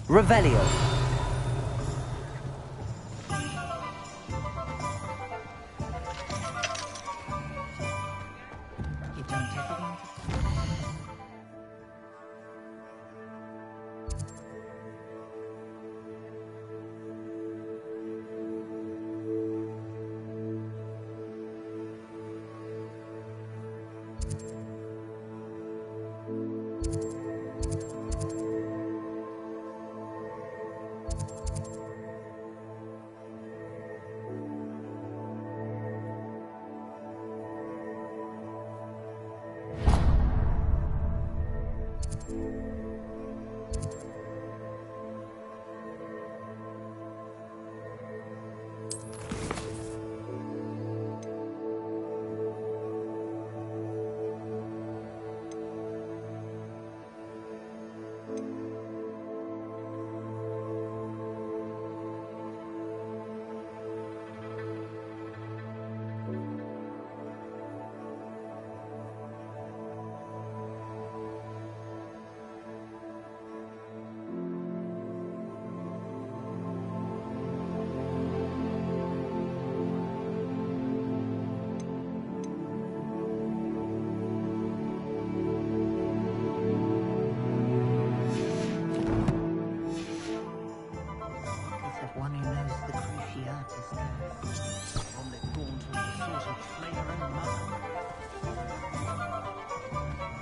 Revelio.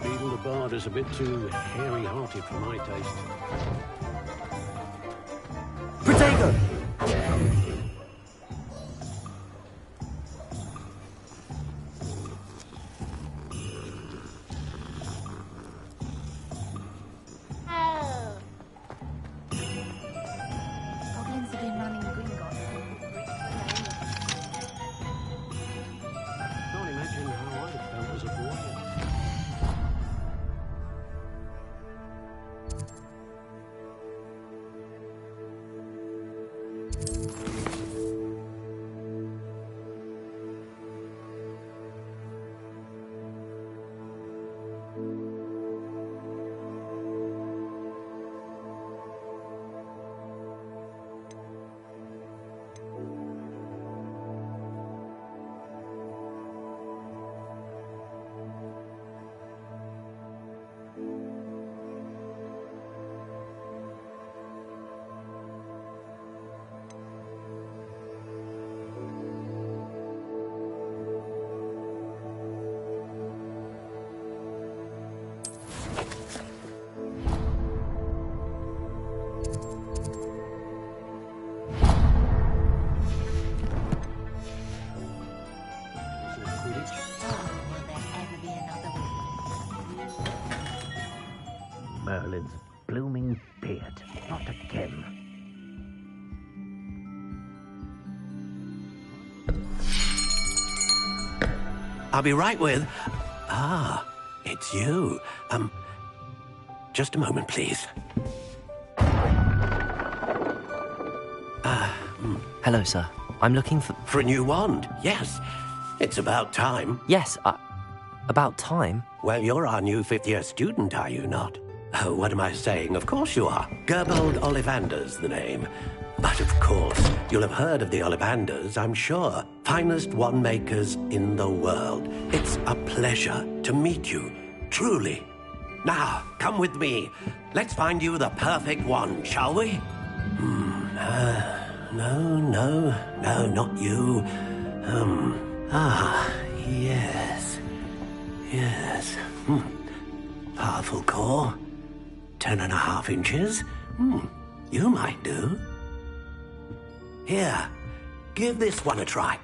Beetle the Bard is a bit too hairy-hearted for my taste. Protego! Goblins have been running Gringotts. Can't imagine how I'd have felt as a boy. Merlin's blooming beard. Not again. I'll be right with... Ah, it's you. Just a moment, please. Hello, sir. I'm looking for... For a new wand, yes. It's about time. Yes, about time. Well, you're our new fifth-year student, are you not? Oh, what am I saying? Of course you are. Gerbold Ollivander's the name. But of course, you'll have heard of the Ollivanders, I'm sure. Finest wand makers in the world. It's a pleasure to meet you, truly. Now, come with me. Let's find you the perfect wand, shall we? No, not you. Yes. Powerful core. 10.5 inches. You might do. Here, give this one a try.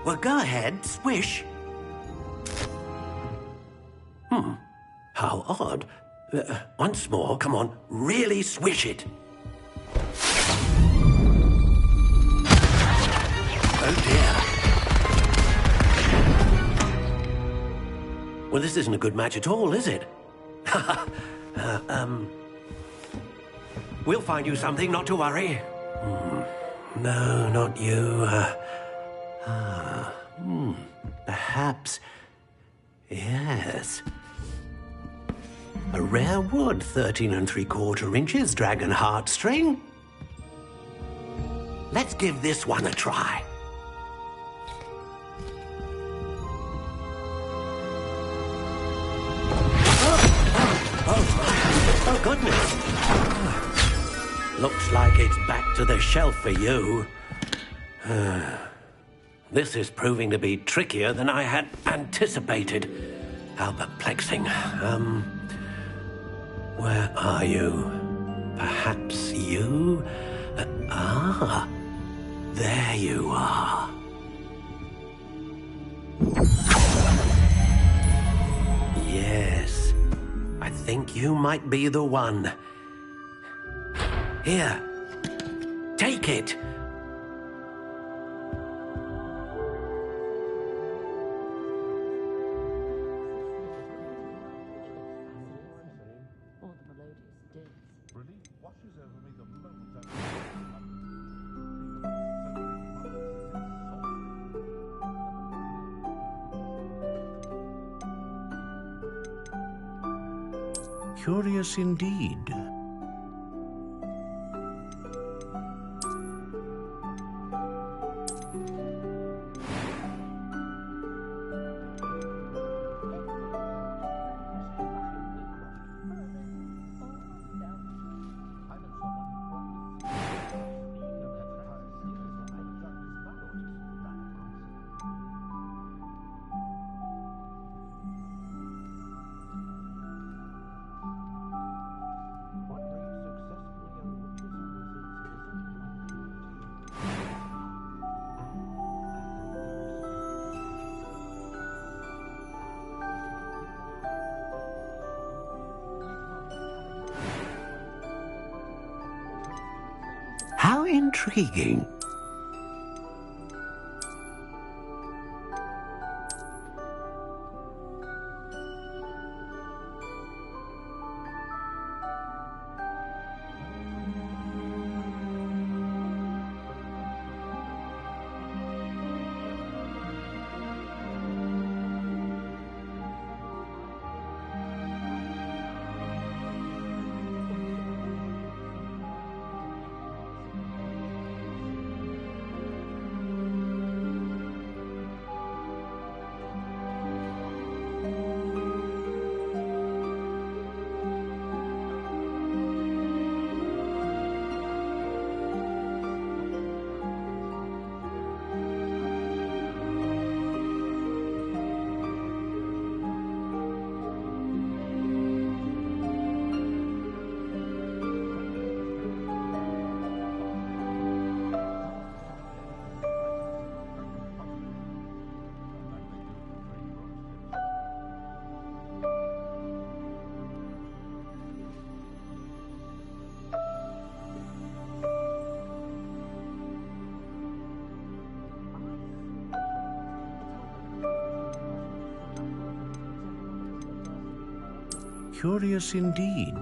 Well, go ahead, swish. How odd. Once more, come on, really swish it. Oh dear. Well, this isn't a good match at all, is it? We'll find you something, not to worry. No, not you. Perhaps... Yes. A rare wood, 13 3/4 inches, dragon heartstring. Let's give this one a try. Oh, goodness. Looks like it's back to the shelf for you. This is proving to be trickier than I had anticipated. How perplexing. Where are you? Perhaps you? There you are. Yes, I think you might be the one. Here, take it. Curious indeed. How intriguing. Curious indeed.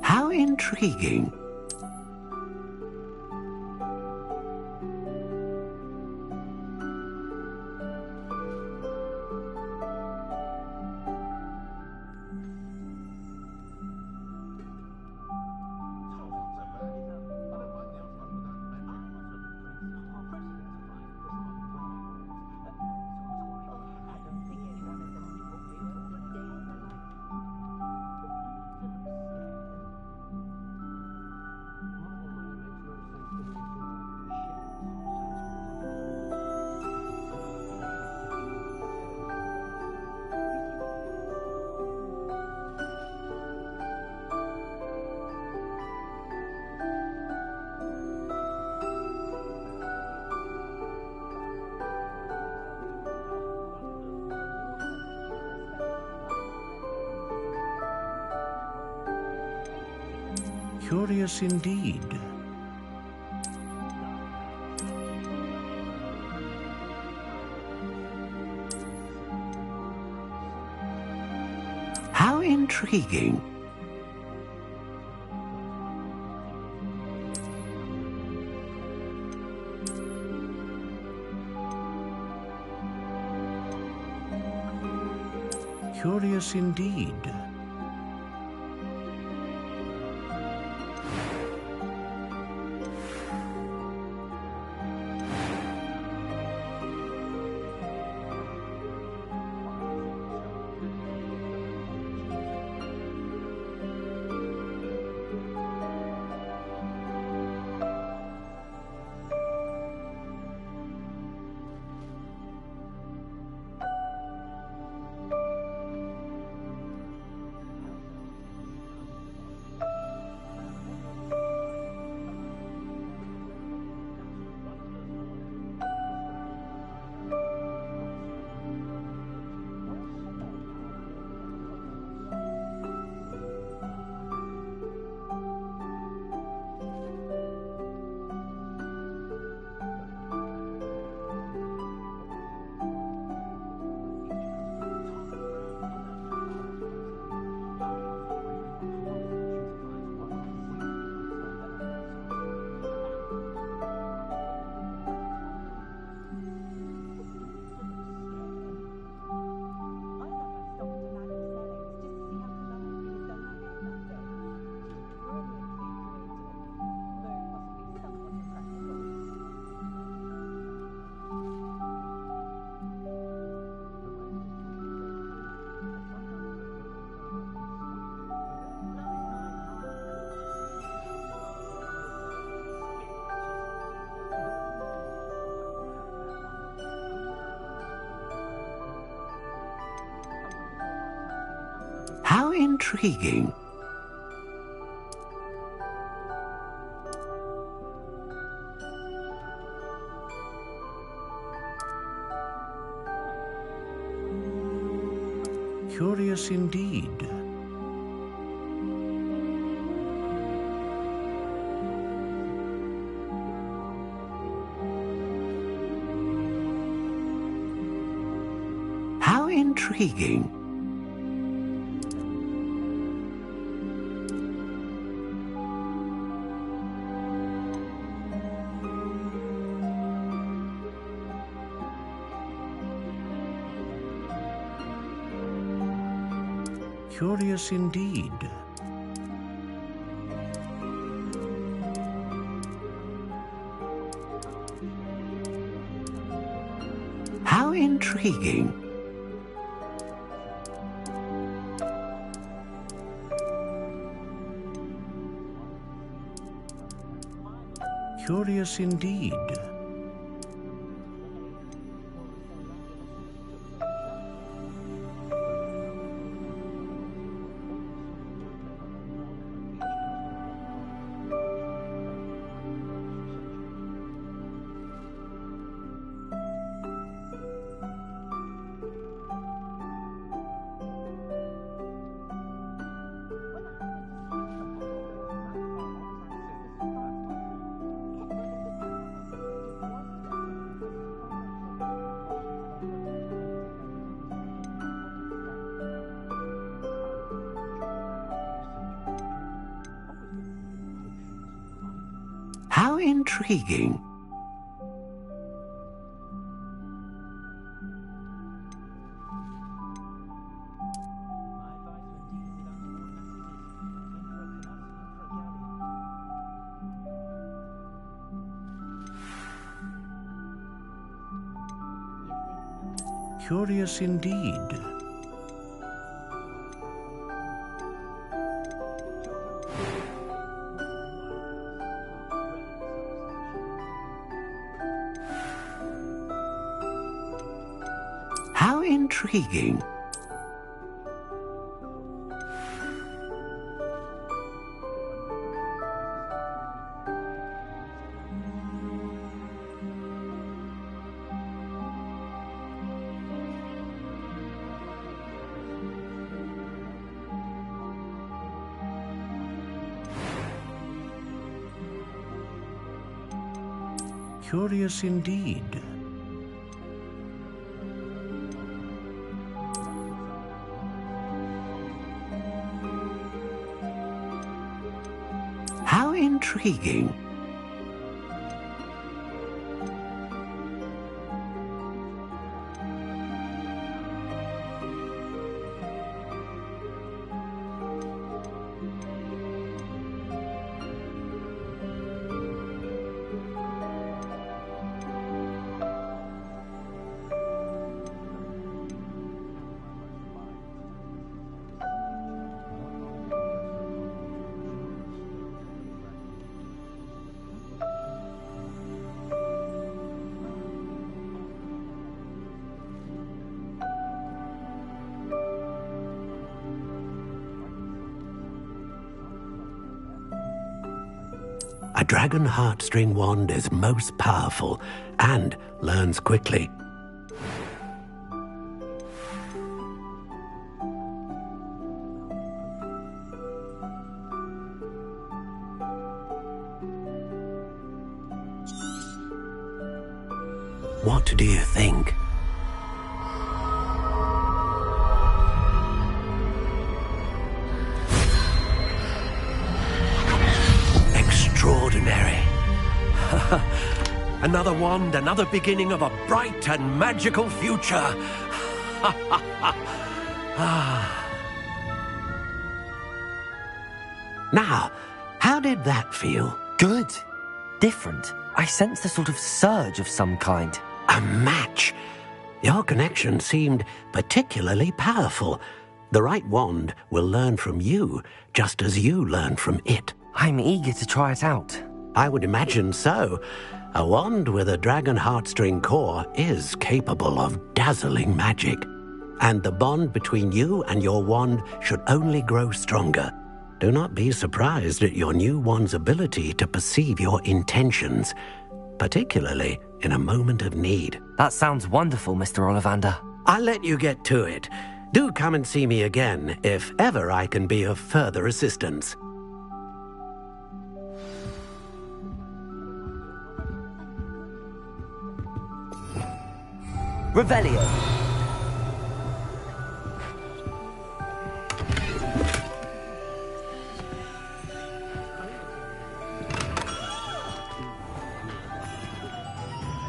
How intriguing. Curious indeed. How intriguing. Curious indeed. How intriguing. Curious indeed. How intriguing. Curious indeed. How intriguing. Curious indeed. How intriguing. Curious indeed. How intriguing. Curious indeed. How intriguing. A dragon heartstring wand is most powerful and learns quickly. What do you think? Extraordinary. Another wand, another beginning of a bright and magical future. Now, how did that feel? Good. Different. I sensed a sort of surge of some kind. A match. Your connection seemed particularly powerful. The right wand will learn from you, just as you learn from it. I'm eager to try it out. I would imagine so. A wand with a dragon heartstring core is capable of dazzling magic. And the bond between you and your wand should only grow stronger. Do not be surprised at your new wand's ability to perceive your intentions, particularly in a moment of need. That sounds wonderful, Mr. Ollivander. I'll let you get to it. Do come and see me again if ever I can be of further assistance. Revelio.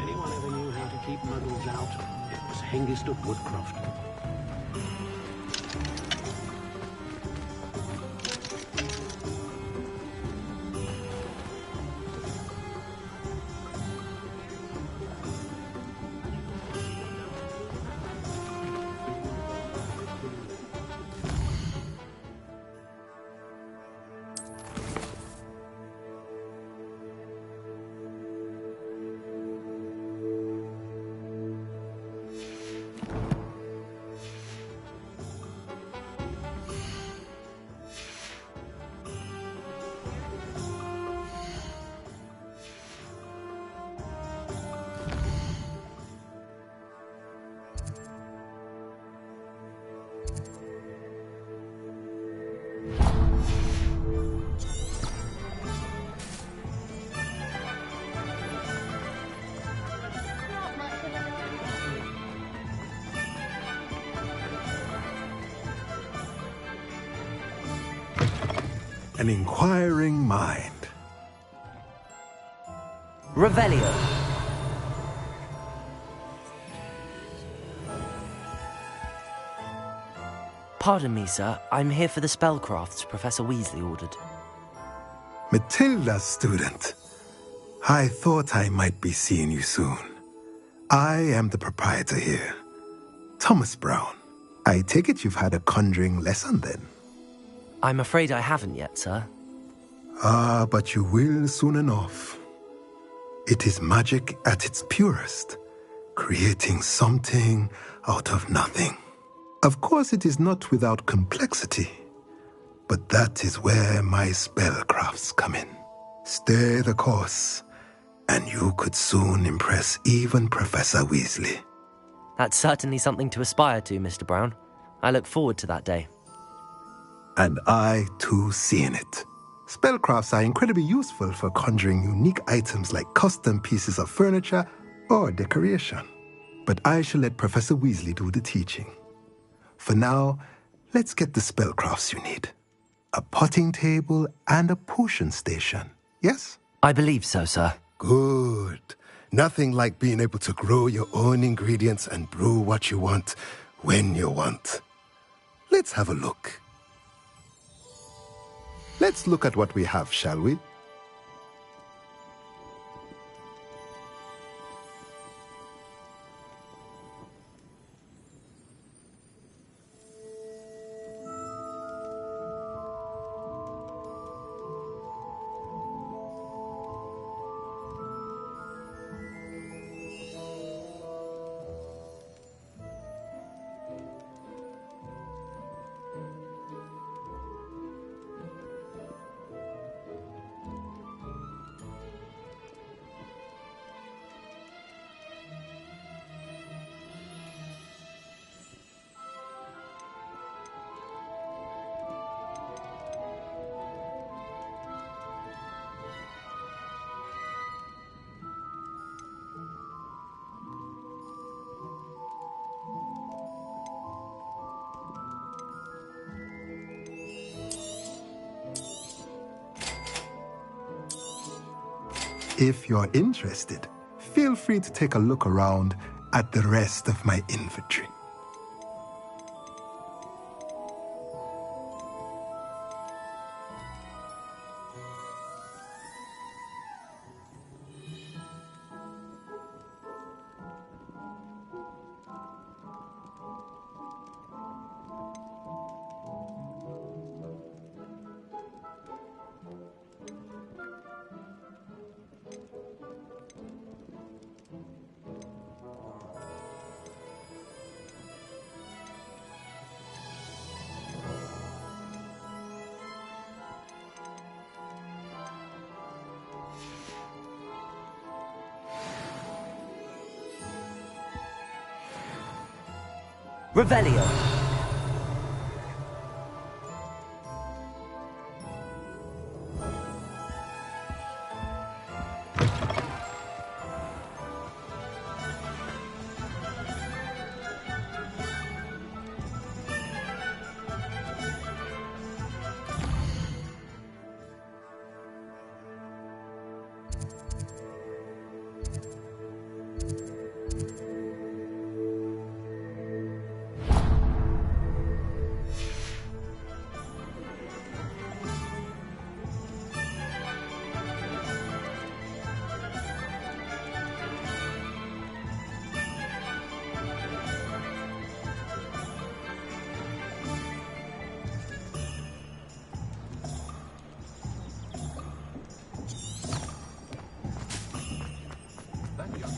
Anyone ever knew how to keep muggles out? It was Hengist of Woodcroft. An inquiring mind. Revelio. Pardon me, sir. I'm here for the spellcrafts Professor Weasley ordered. Matilda's student. I thought I might be seeing you soon. I am the proprietor here, Thomas Brown. I take it you've had a conjuring lesson then? I'm afraid I haven't yet, sir. Ah, but you will soon enough. It is magic at its purest, creating something out of nothing. Of course, it is not without complexity, but that is where my spellcrafts come in. Stay the course, and you could soon impress even Professor Weasley. That's certainly something to aspire to, Mr. Brown. I look forward to that day. And I, too, see in it. Spellcrafts are incredibly useful for conjuring unique items like custom pieces of furniture or decoration. But I shall let Professor Weasley do the teaching. For now, let's get the spellcrafts you need. A potting table and a potion station, yes? I believe so, sir. Good. Nothing like being able to grow your own ingredients and brew what you want when you want. Let's have a look. Let's look at what we have, shall we? If you're interested, feel free to take a look around at the rest of my inventory. Revelio.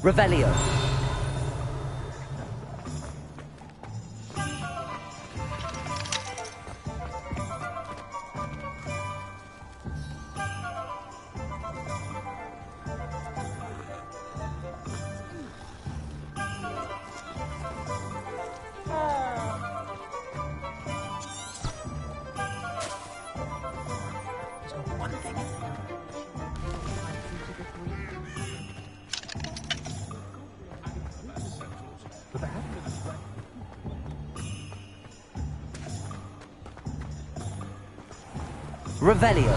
Revelio. Revelio.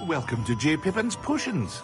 Welcome to J. Pippin's Potions.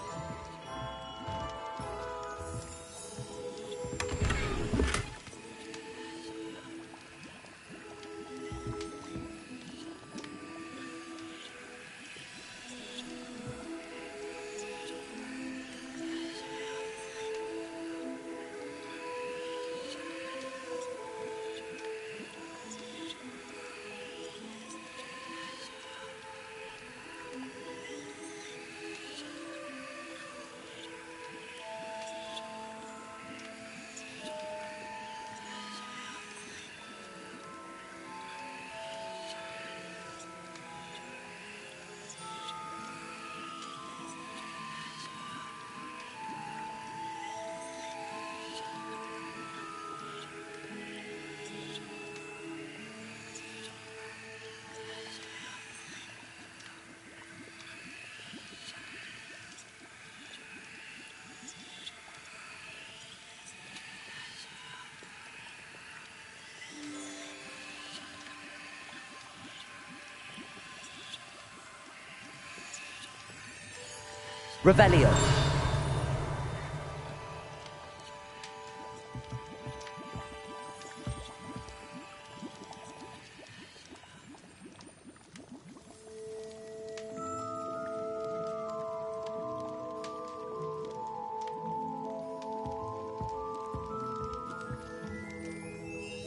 Revelio.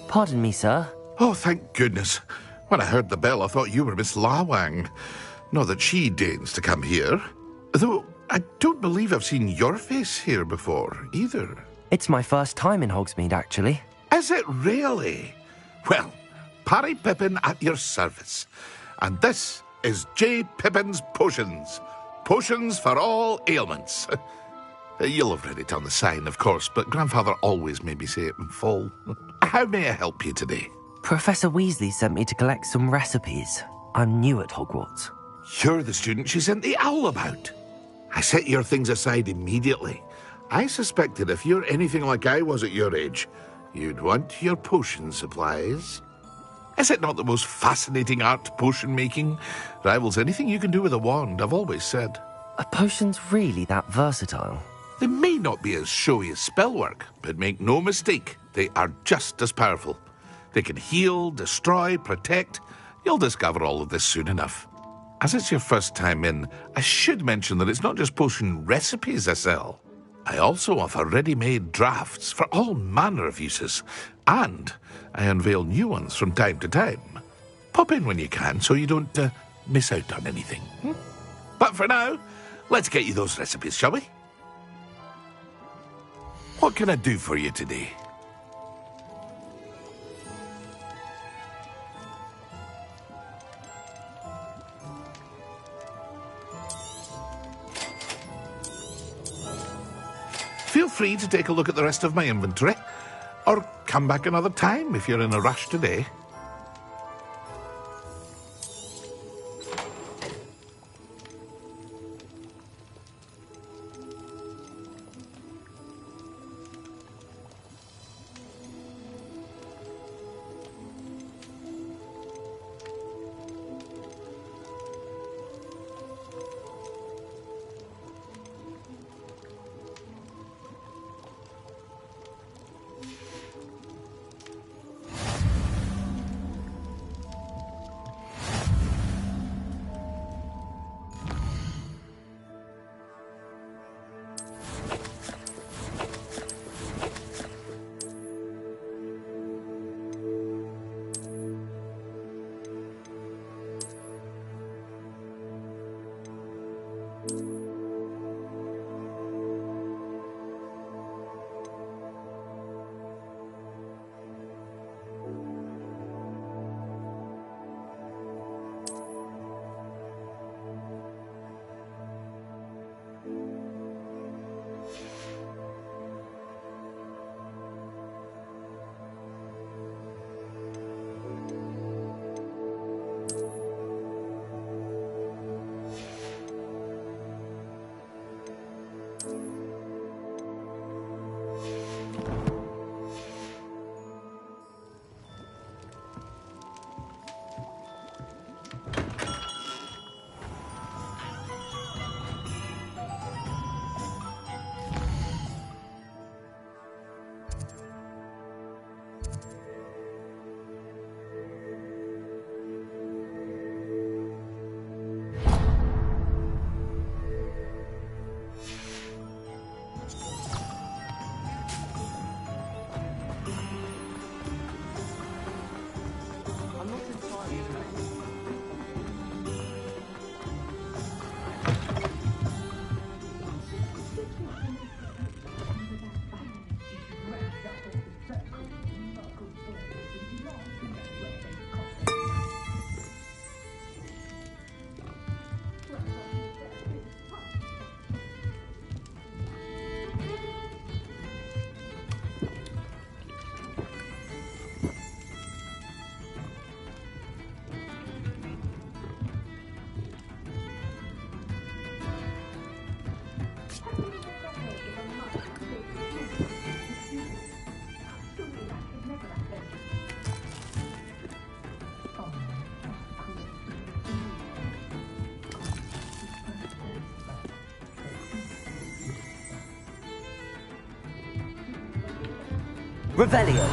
Pardon me, sir. Oh, thank goodness. When I heard the bell, I thought you were Miss Lawang. Not that she deigns to come here. Though I don't believe I've seen your face here before, either. It's my first time in Hogsmeade, actually. Is it really? Well, Parry Pippin at your service. And this is J. Pippin's Potions. Potions for all ailments. You'll have read it on the sign, of course, but Grandfather always made me say it in full. How may I help you today? Professor Weasley sent me to collect some recipes. I'm new at Hogwarts. You're the student she sent the owl about. I set your things aside immediately. I suspected if you're anything like I was at your age, you'd want your potion supplies. Is it not the most fascinating art, potion making? Rivals anything you can do with a wand, I've always said. Are potions really that versatile? They may not be as showy as spellwork, but make no mistake, they are just as powerful. They can heal, destroy, protect. You'll discover all of this soon enough. As it's your first time in, I should mention that it's not just potion recipes I sell. I also offer ready-made drafts for all manner of uses, and I unveil new ones from time to time. Pop in when you can so you don't miss out on anything. But for now, let's get you those recipes, shall we? What can I do for you today? Feel free to take a look at the rest of my inventory, or come back another time if you're in a rush today. Revelio.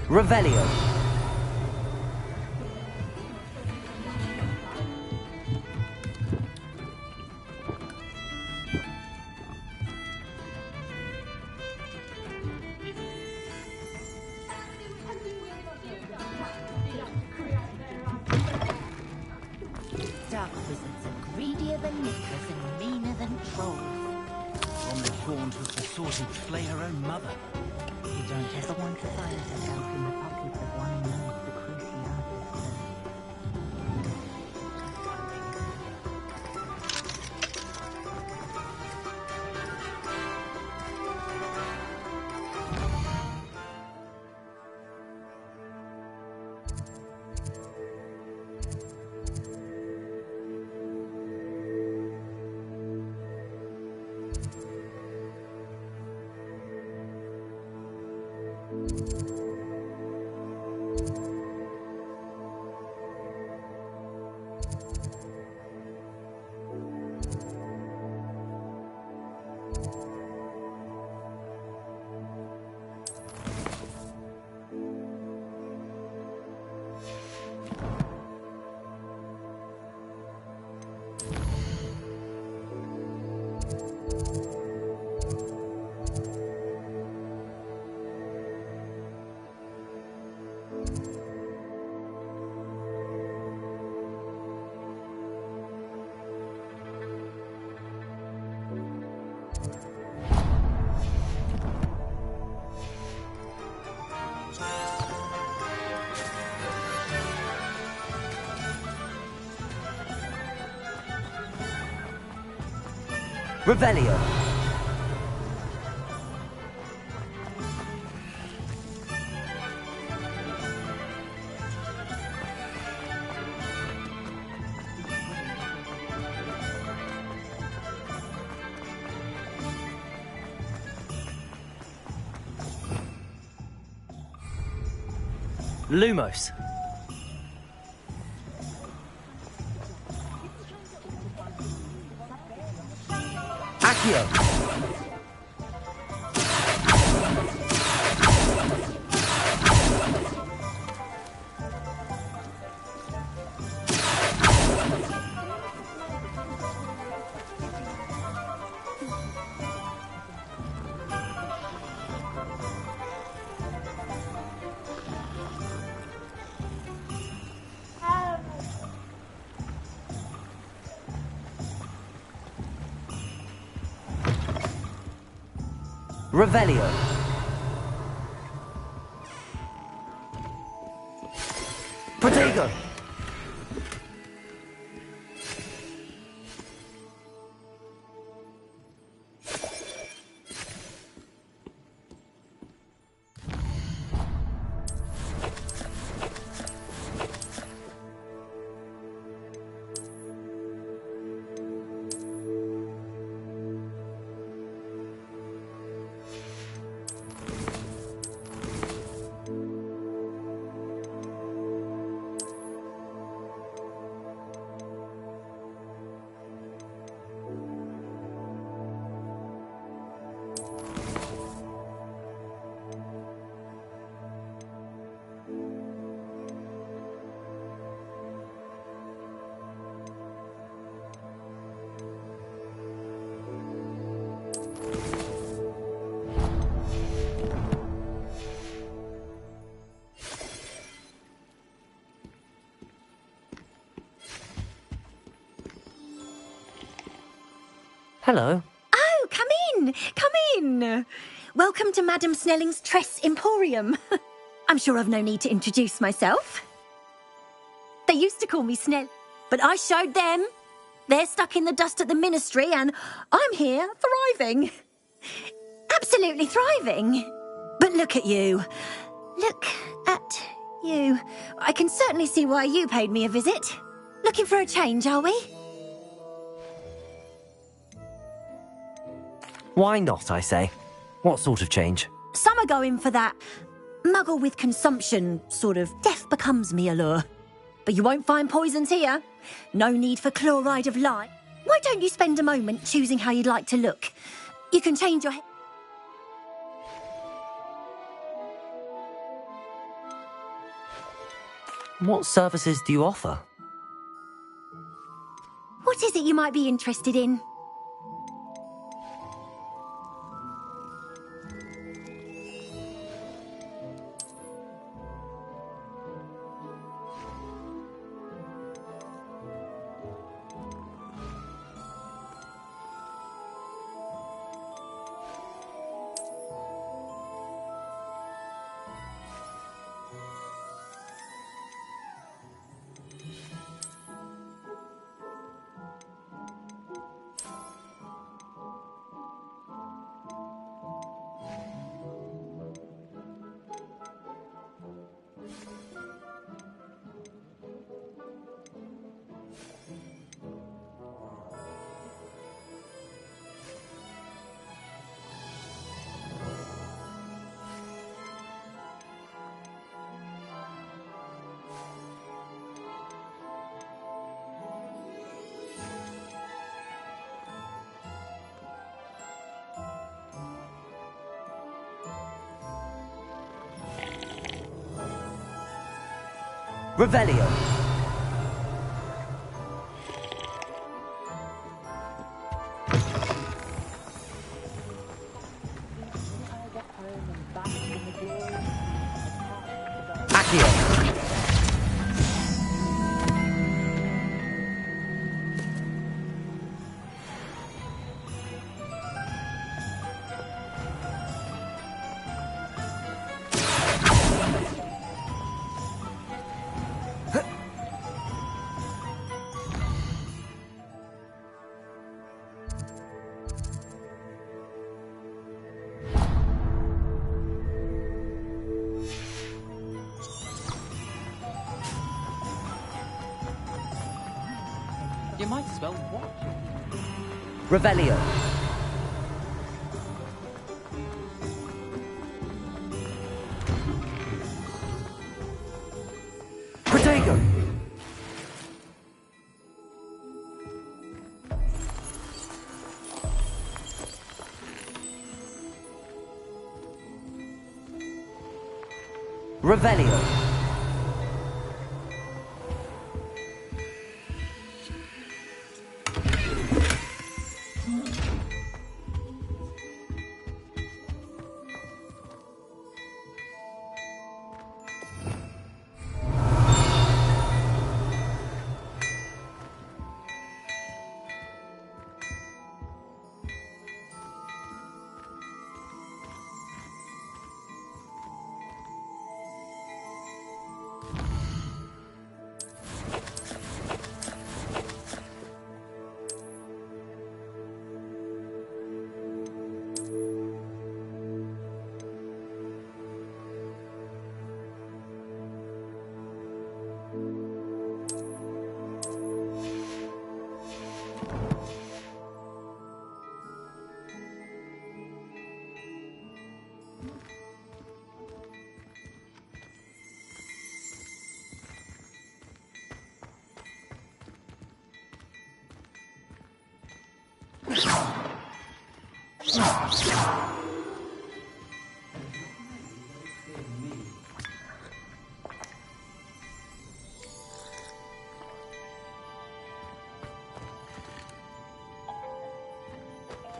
Revelio. Dark wizards are greedier than knickers and meaner than trolls. One that gaunt was the sort who'd slay her own mother. You don't ever want to find yourself in the pocket of one who knows the Cruciatus. Revelio. Lumos. Accio. Revelio. Protego. Hello. Oh, come in, come in. Welcome to Madame Snelling's Tress Emporium. I'm sure I've no need to introduce myself. They used to call me Snell, but I showed them. They're stuck in the dust at the ministry, and I'm here thriving. Absolutely thriving. But look at you. Look at you. I can certainly see why you paid me a visit. Looking for a change, are we? Why not, I say? What sort of change? Some are going for that muggle with consumption, sort of death becomes me allure. But you won't find poisons here. No need for chloride of lime. Why don't you spend a moment choosing how you'd like to look? You can change your What services do you offer? What is it you might be interested in? Revelio. Accio. You might as well watch. Revelio. Protego. Revelio.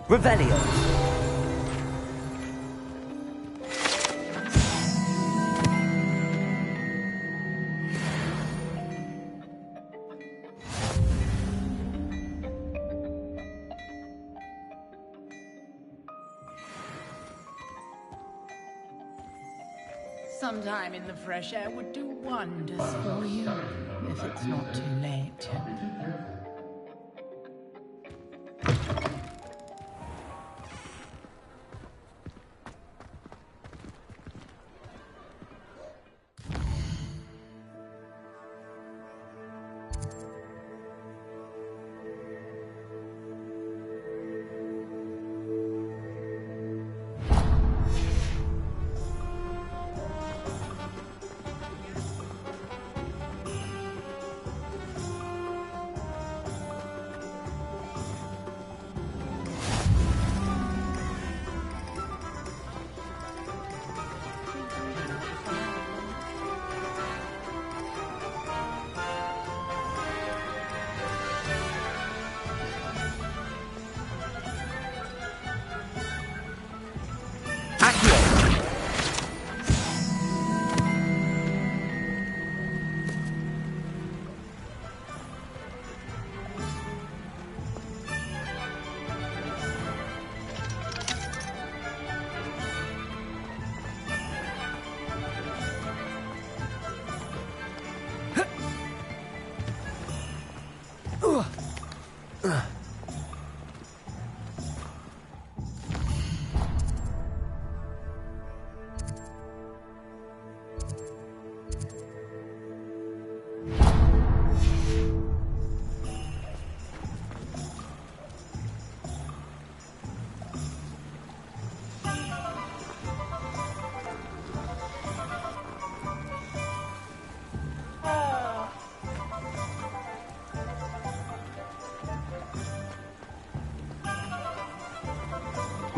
Revelio. Sometime in the fresh air would do wonders for you, if it's not too late.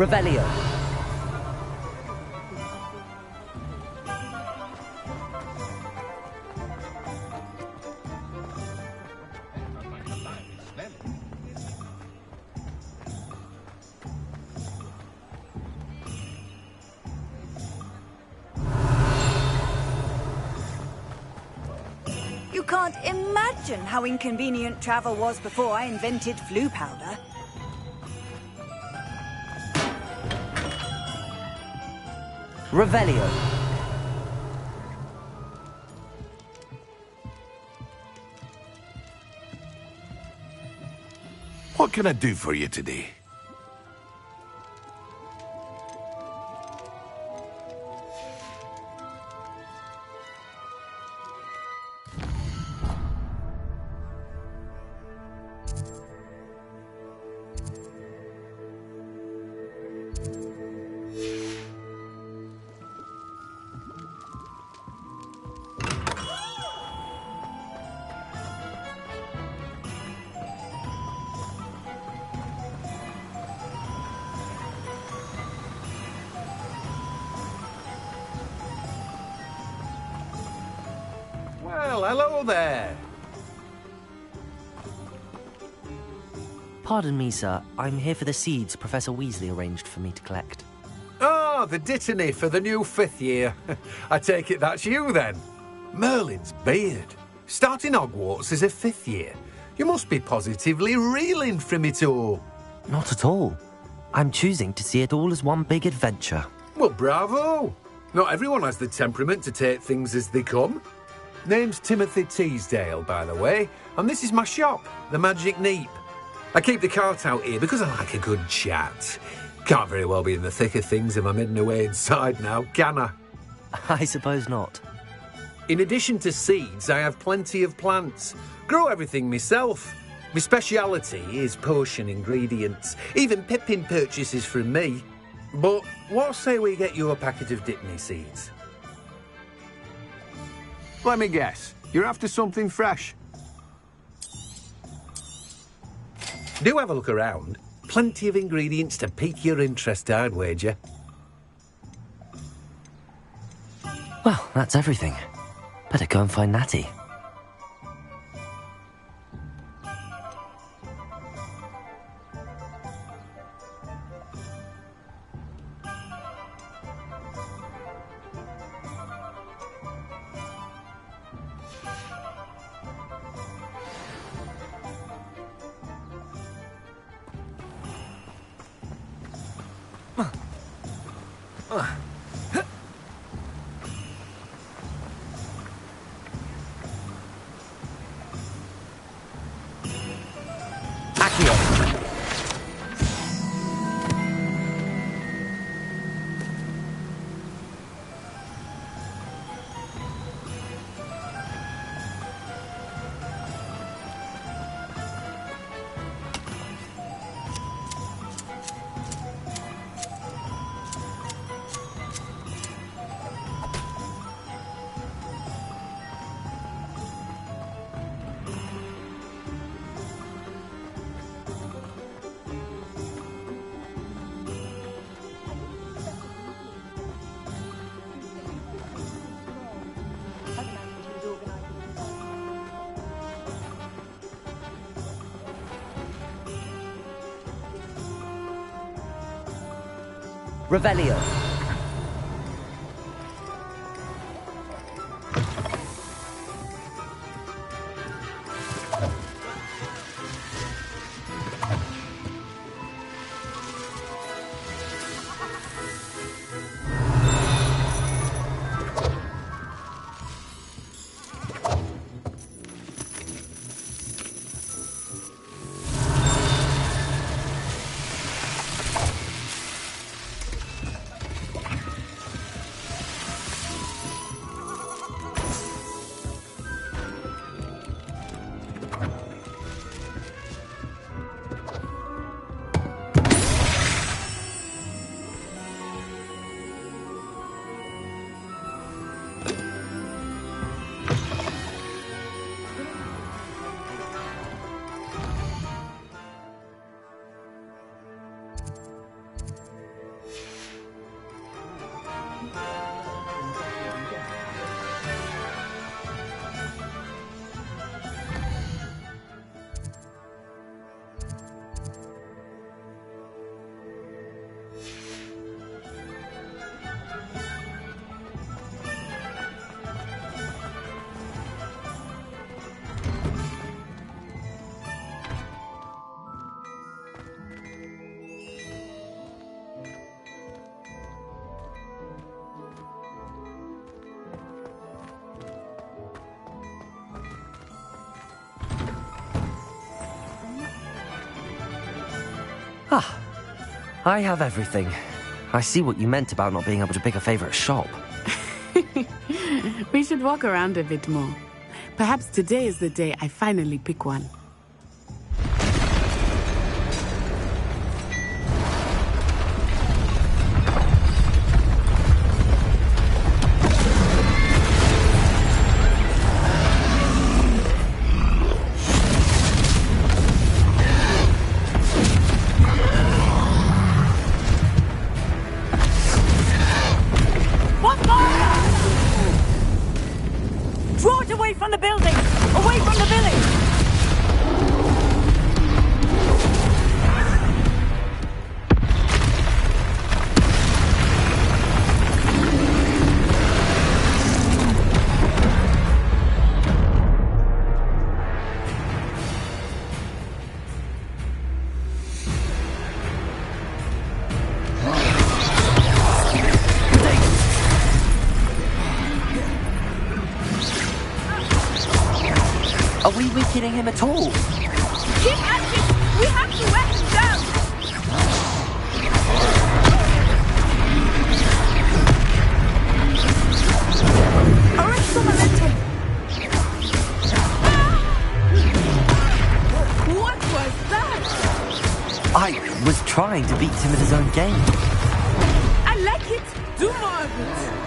Revelio. You can't imagine how inconvenient travel was before I invented flu powder. Revelio. What can I do for you today? Well, hello there. Pardon me, sir. I'm here for the seeds Professor Weasley arranged for me to collect. Oh, the dittany for the new 5th year. I take it that's you, then. Merlin's beard. Starting Hogwarts as a 5th year. You must be positively reeling from it all. Not at all. I'm choosing to see it all as one big adventure. Well, bravo. Not everyone has the temperament to take things as they come. Name's Timothy Teasdale, by the way, and this is my shop, the Magic Neep. I keep the cart out here because I like a good chat. Can't very well be in the thick of things if I'm hidden away inside now, can I? I suppose not. In addition to seeds, I have plenty of plants. Grow everything myself. My speciality is potion ingredients. Even Pippin purchases from me. But what say we get you a packet of Dittany seeds? Let me guess. You're after something fresh. Do have a look around. Plenty of ingredients to pique your interest, I'd wager. Well, that's everything. Better go and find Natty. Revelio. I have everything. I see what you meant about not being able to pick a favourite shop. We should walk around a bit more. Perhaps today is the day I finally pick one. Draw it away from the building! Away from the village! Are we weakening him at all? Keep at it! We have to wear him down! Arrest the momentum! What was that? I was trying to beat him at his own game. I like it! Do more of it!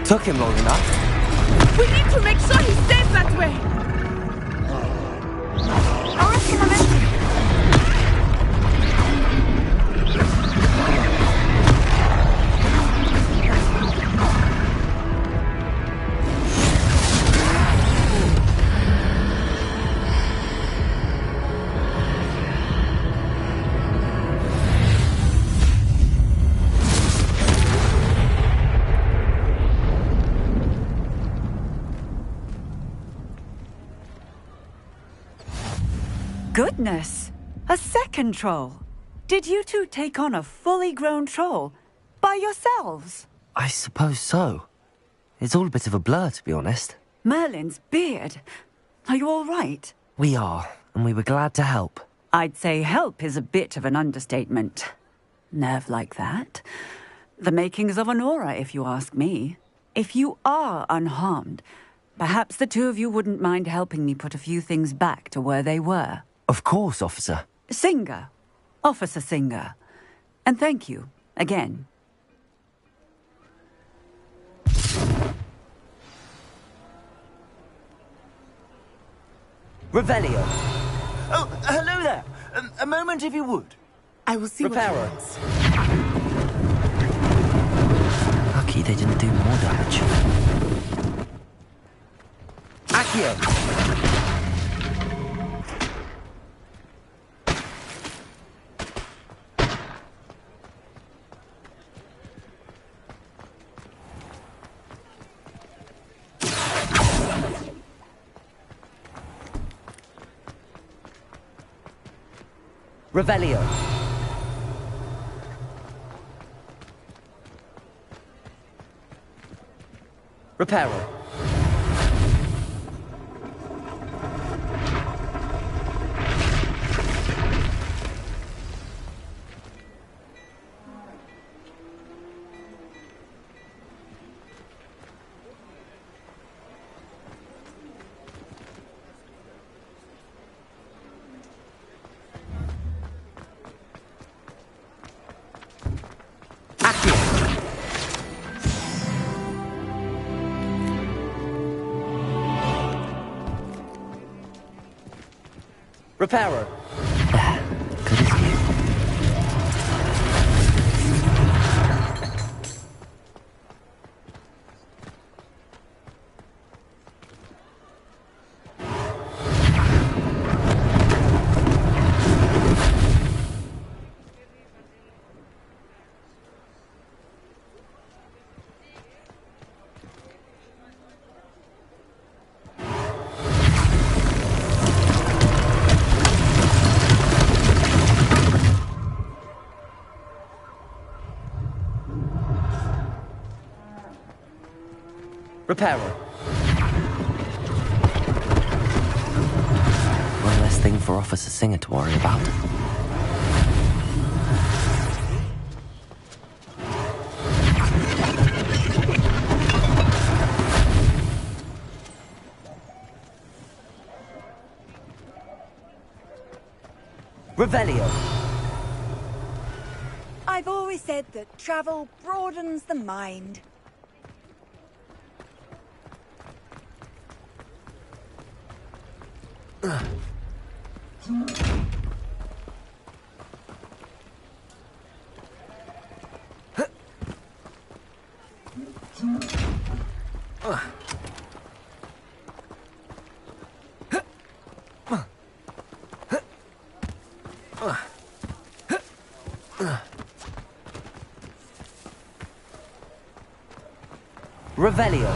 Took him long enough. We need to make sure he stays that way. Arrest the momentum! Goodness! A second troll! Did you two take on a fully grown troll? By yourselves? I suppose so. It's all a bit of a blur, to be honest. Merlin's beard. Are you all right? We are, and we were glad to help. I'd say help is a bit of an understatement. Nerve like that. The makings of an aura, if you ask me. If you are unharmed, perhaps the two of you wouldn't mind helping me put a few things back to where they were. Of course, officer. Singer. Officer Singer. And thank you, again. Revelio. Oh, hello there. A moment if you would. I will see Reparo. what he wants. Lucky they didn't do more damage. Accio. Revelio. Reparo. Reparo. Good as new. Reparo. One less thing for Officer Singer to worry about. Revelio. I've always said that travel broadens the mind. Revelio.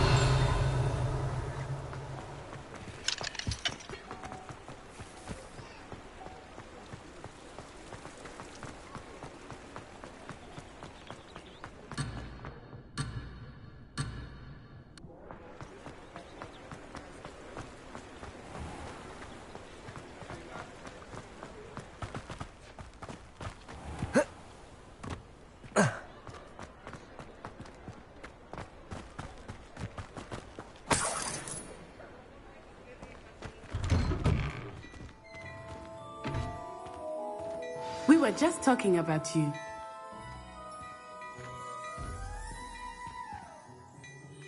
We were just talking about you.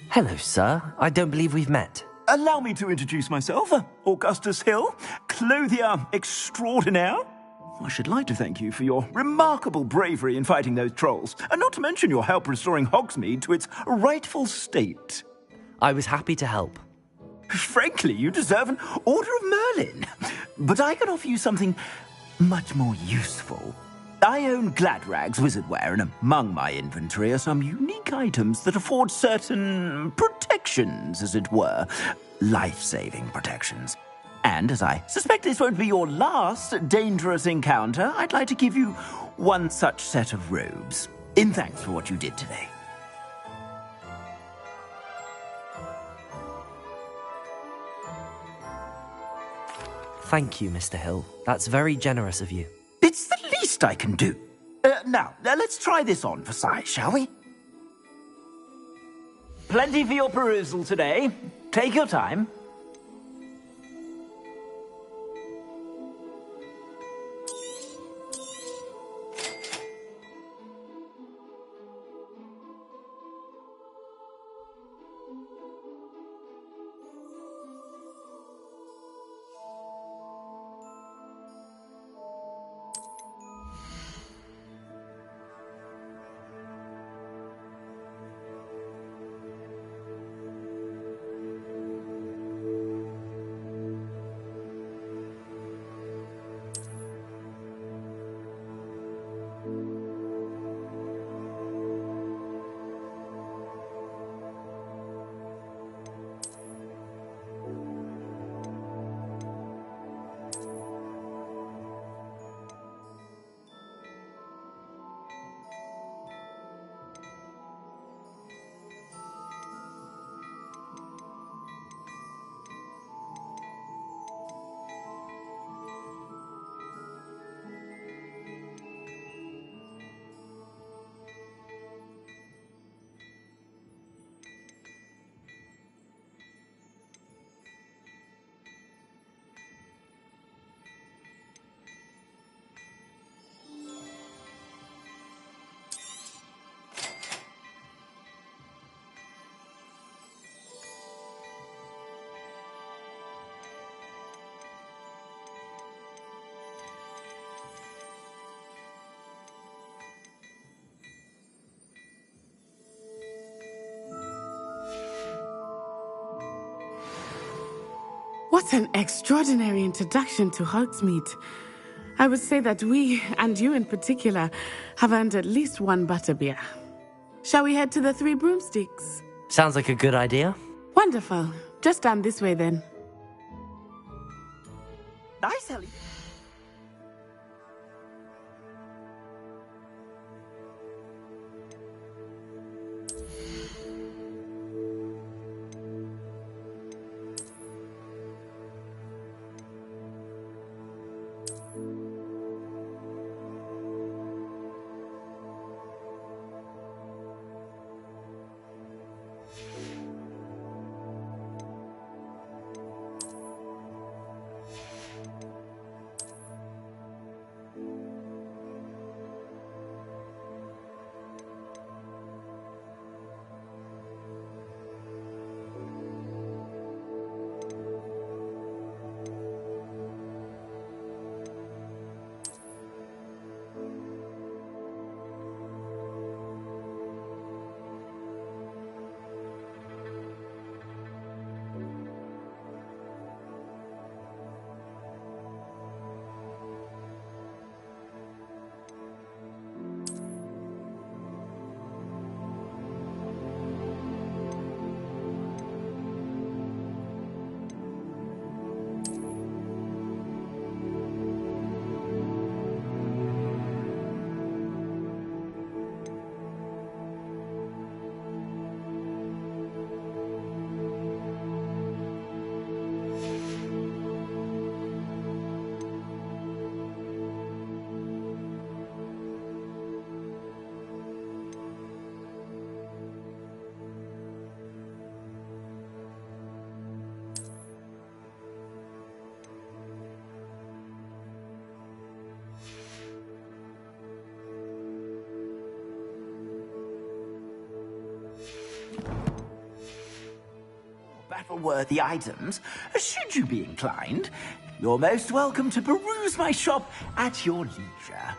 Hello, sir. I don't believe we've met. Allow me to introduce myself. Augustus Hill, clothier extraordinaire. I should like to thank you for your remarkable bravery in fighting those trolls, and not to mention your help restoring Hogsmeade to its rightful state. I was happy to help. Frankly, you deserve an Order of Merlin. But I can offer you something much more useful. I own Gladrag's wizardware, and among my inventory are some unique items that afford certain protections, as it were. Life-saving protections. And as I suspect this won't be your last dangerous encounter, I'd like to give you one such set of robes, in thanks for what you did today. Thank you, Mr. Hill. That's very generous of you. It's the least I can do. Now, let's try this on for size, shall we? Plenty for your perusal today. Take your time. What an extraordinary introduction to Hogsmeade. I would say that we, and you in particular, have earned at least one butterbeer. Shall we head to the Three Broomsticks? Sounds like a good idea. Wonderful. Just down this way then. Nice, Ellie. travel-worthy items, should you be inclined. You're most welcome to peruse my shop at your leisure.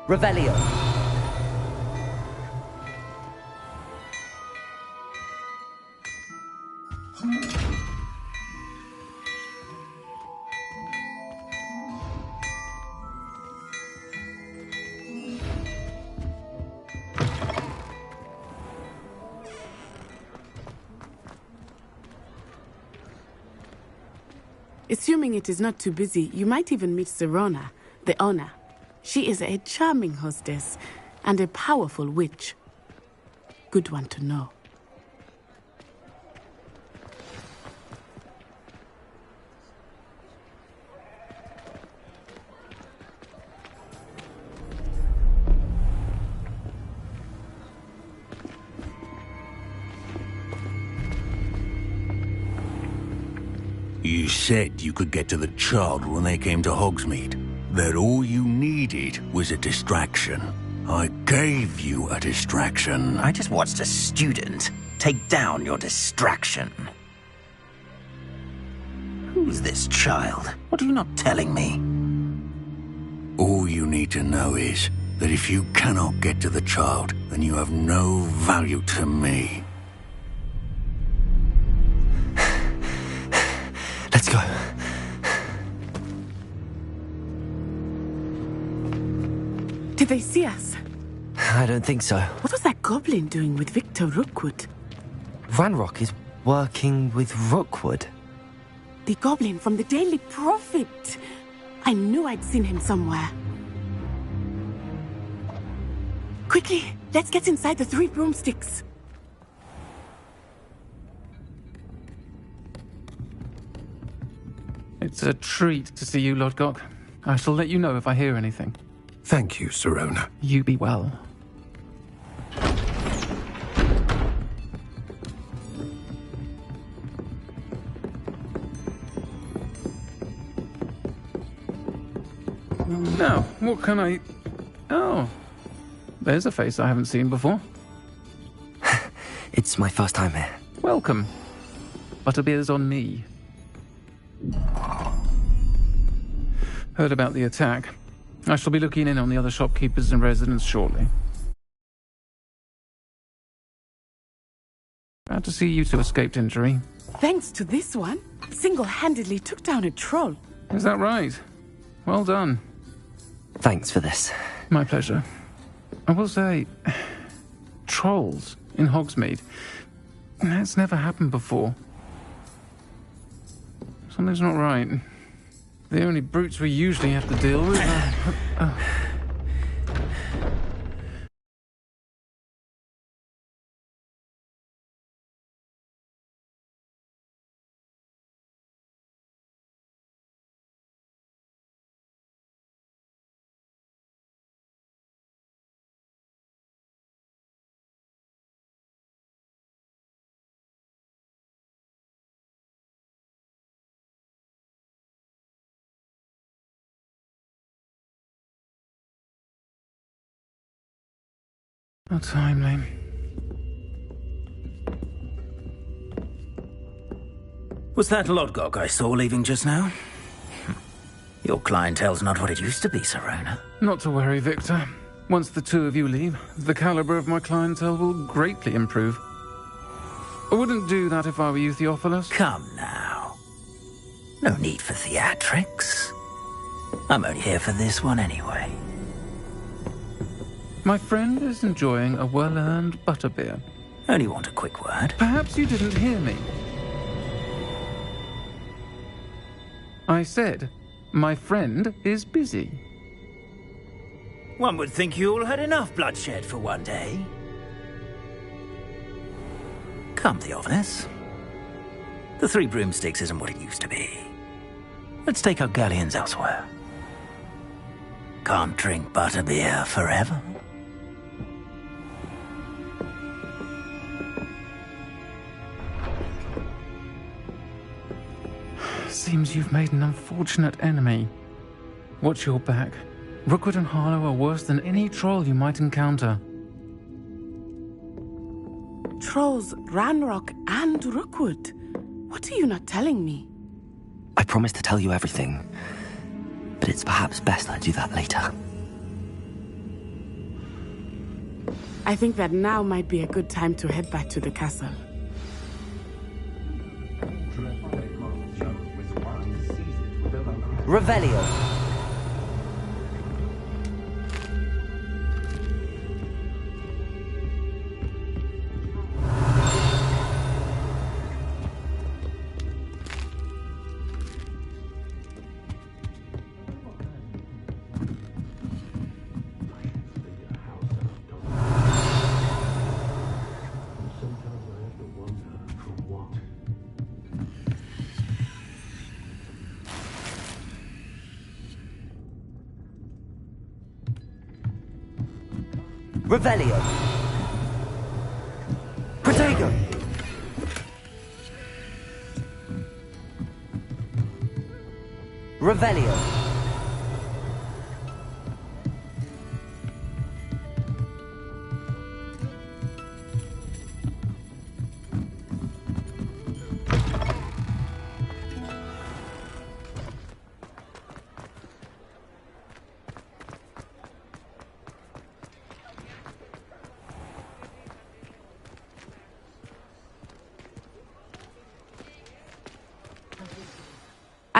Revelio. Assuming it is not too busy, you might even meet Serona, the owner. She is a charming hostess and a powerful witch. Good one to know. You said you could get to the child when they came to Hogsmeade. That all you needed was a distraction. I gave you a distraction. I just watched a student take down your distraction. Who's this child? What are you not telling me? All you need to know is that if you cannot get to the child, then you have no value to me. Let's go. Did they see us? I don't think so. What was that goblin doing with Victor Rookwood? Ranrock is working with Rookwood. The goblin from the Daily Prophet. I knew I'd seen him somewhere. Quickly, let's get inside the 3 broomsticks. It's a treat to see you, Lodgok. I shall let you know if I hear anything. Thank you, Serona. You be well. Now, what can I... Oh, there's a face I haven't seen before. It's my first time here. Welcome. Butterbeer's on me. Heard about the attack. I shall be looking in on the other shopkeepers and residents shortly. Glad to see you two escaped injury. Thanks to this one, single-handedly took down a troll. Is that right? Well done. Thanks for this. My pleasure. I will say, trolls in Hogsmeade. That's never happened before. Something's not right. The only brutes we usually have to deal with are... How timely. Was that Lodgok I saw leaving just now? Your clientele's not what it used to be, Serona. Not to worry, Victor. Once the two of you leave, the caliber of my clientele will greatly improve. I wouldn't do that if I were you, Theophilus. Come now. No need for theatrics. I'm only here for this one anyway. My friend is enjoying a well-earned butterbeer. Only want a quick word. Perhaps you didn't hear me. I said, my friend is busy. One would think you all had enough bloodshed for one day. Come, Theophilus. The 3 broomsticks isn't what it used to be. Let's take our galleons elsewhere. Can't drink butterbeer forever. Seems you've made an unfortunate enemy. Watch your back. Rookwood and Harlow are worse than any troll you might encounter. trolls Ranrock and Rookwood. What are you not telling me? I promised to tell you everything, but it's perhaps best I do that later. I think that now might be a good time to head back to the castle. Revelio. Revelio. Protego. Revelio.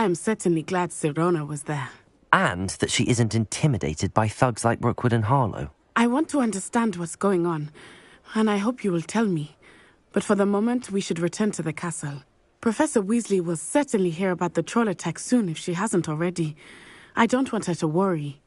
I am certainly glad Sirona was there. And that she isn't intimidated by thugs like Rookwood and Harlow. I want to understand what's going on, and I hope you will tell me. But for the moment, we should return to the castle. Professor Weasley will certainly hear about the troll attack soon if she hasn't already. I don't want her to worry.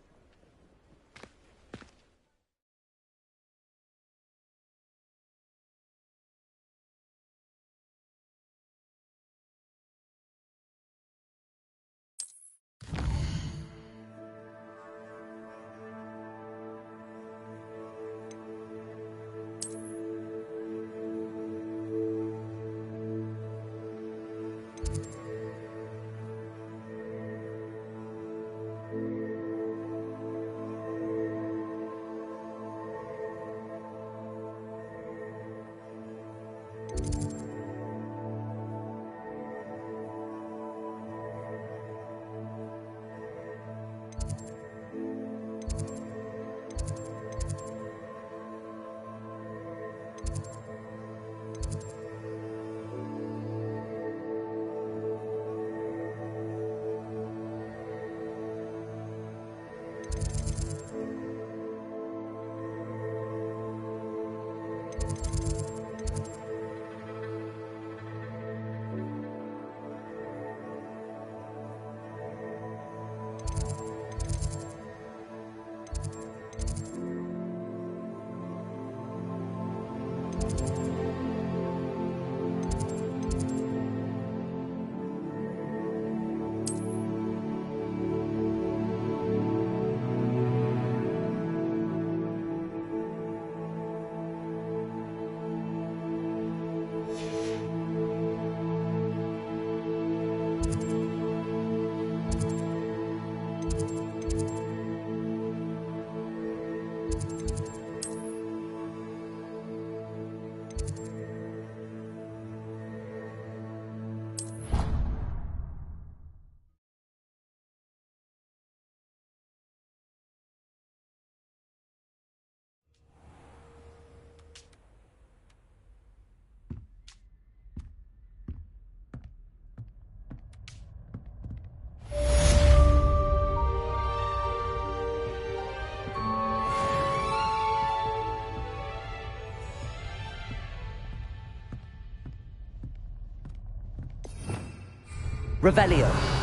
Revelio.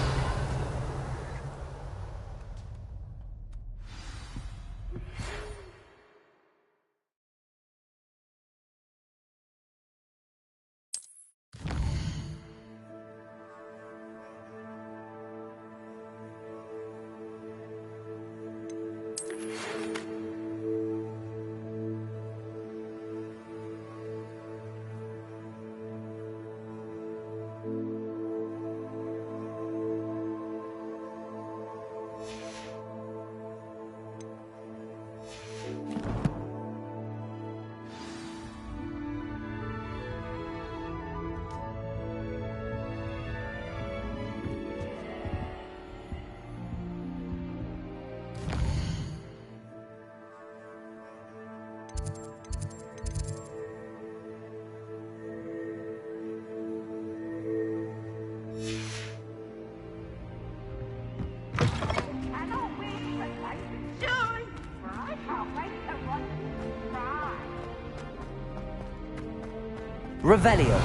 Revelio.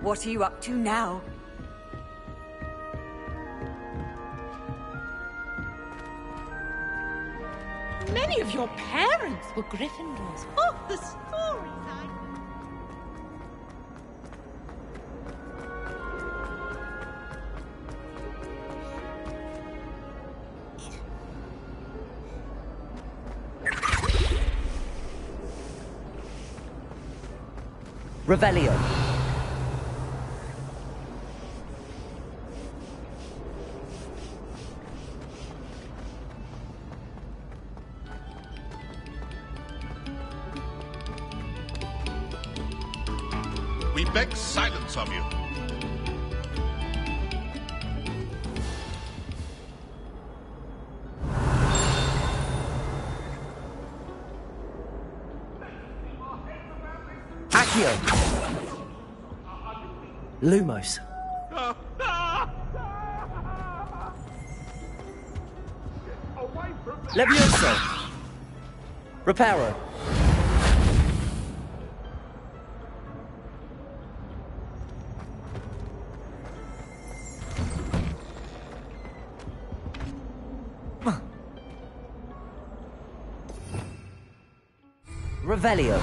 What are you up to now? Many of your parents were Gryffindors. Oh, the stories I... Revelio. We beg silence of you. Accio. Lumos. Levioso. Reparo. Revelio.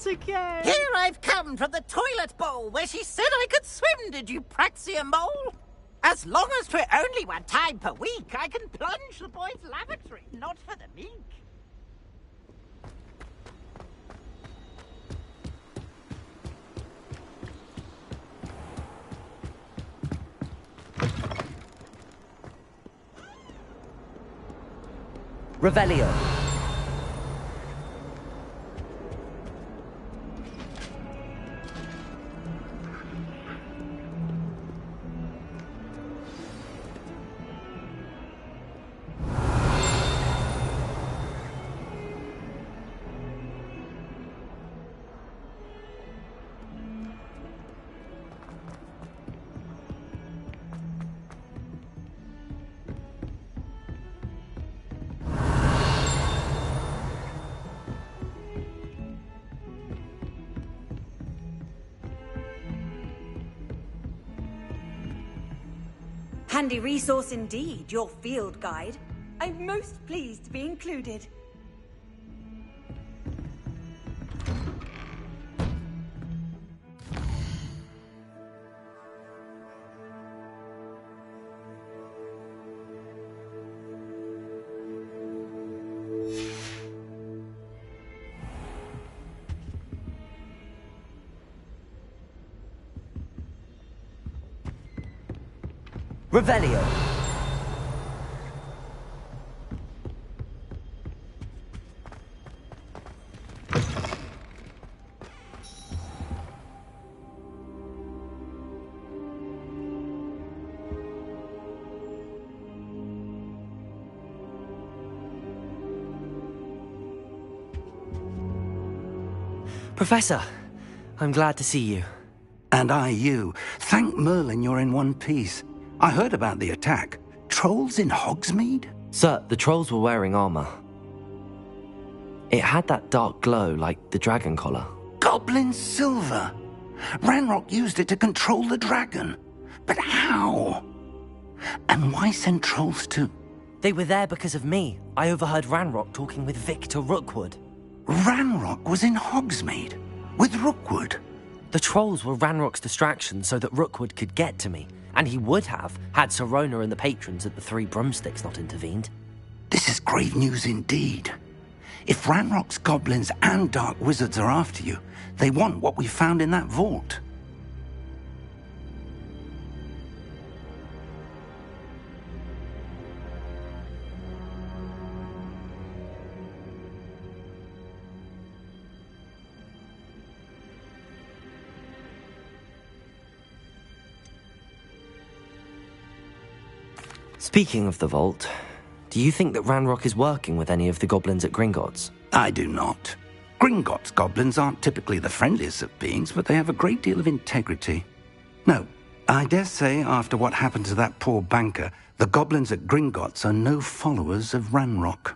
Again. Here I've come from the toilet bowl where she said I could swim, did you praxia mole? As long as 'twere only one time per week, I can plunge the boy's lavatory, not for the meek. Revelio. Handy resource indeed, your field guide. I'm most pleased to be included. Revelio. Professor, I'm glad to see you. And I you. Thank Merlin you're in one piece. I heard about the attack. Trolls in Hogsmeade? Sir, the trolls were wearing armor. It had that dark glow like the dragon collar. Goblin silver! Ranrock used it to control the dragon. But how? And why send trolls to... They were there because of me. I overheard Ranrock talking with Victor Rookwood. Ranrock was in Hogsmeade? With Rookwood? The trolls were Ranrock's distraction so that Rookwood could get to me. And he would have, had Sirona and the patrons at the Three Broomsticks not intervened. This is grave news indeed. If Ranrock's goblins and dark wizards are after you, they want what we found in that vault. Speaking of the vault, do you think that Ranrock is working with any of the goblins at Gringotts? I do not. Gringotts goblins aren't typically the friendliest of beings, but they have a great deal of integrity. No, I dare say after what happened to that poor banker, the goblins at Gringotts are no followers of Ranrock.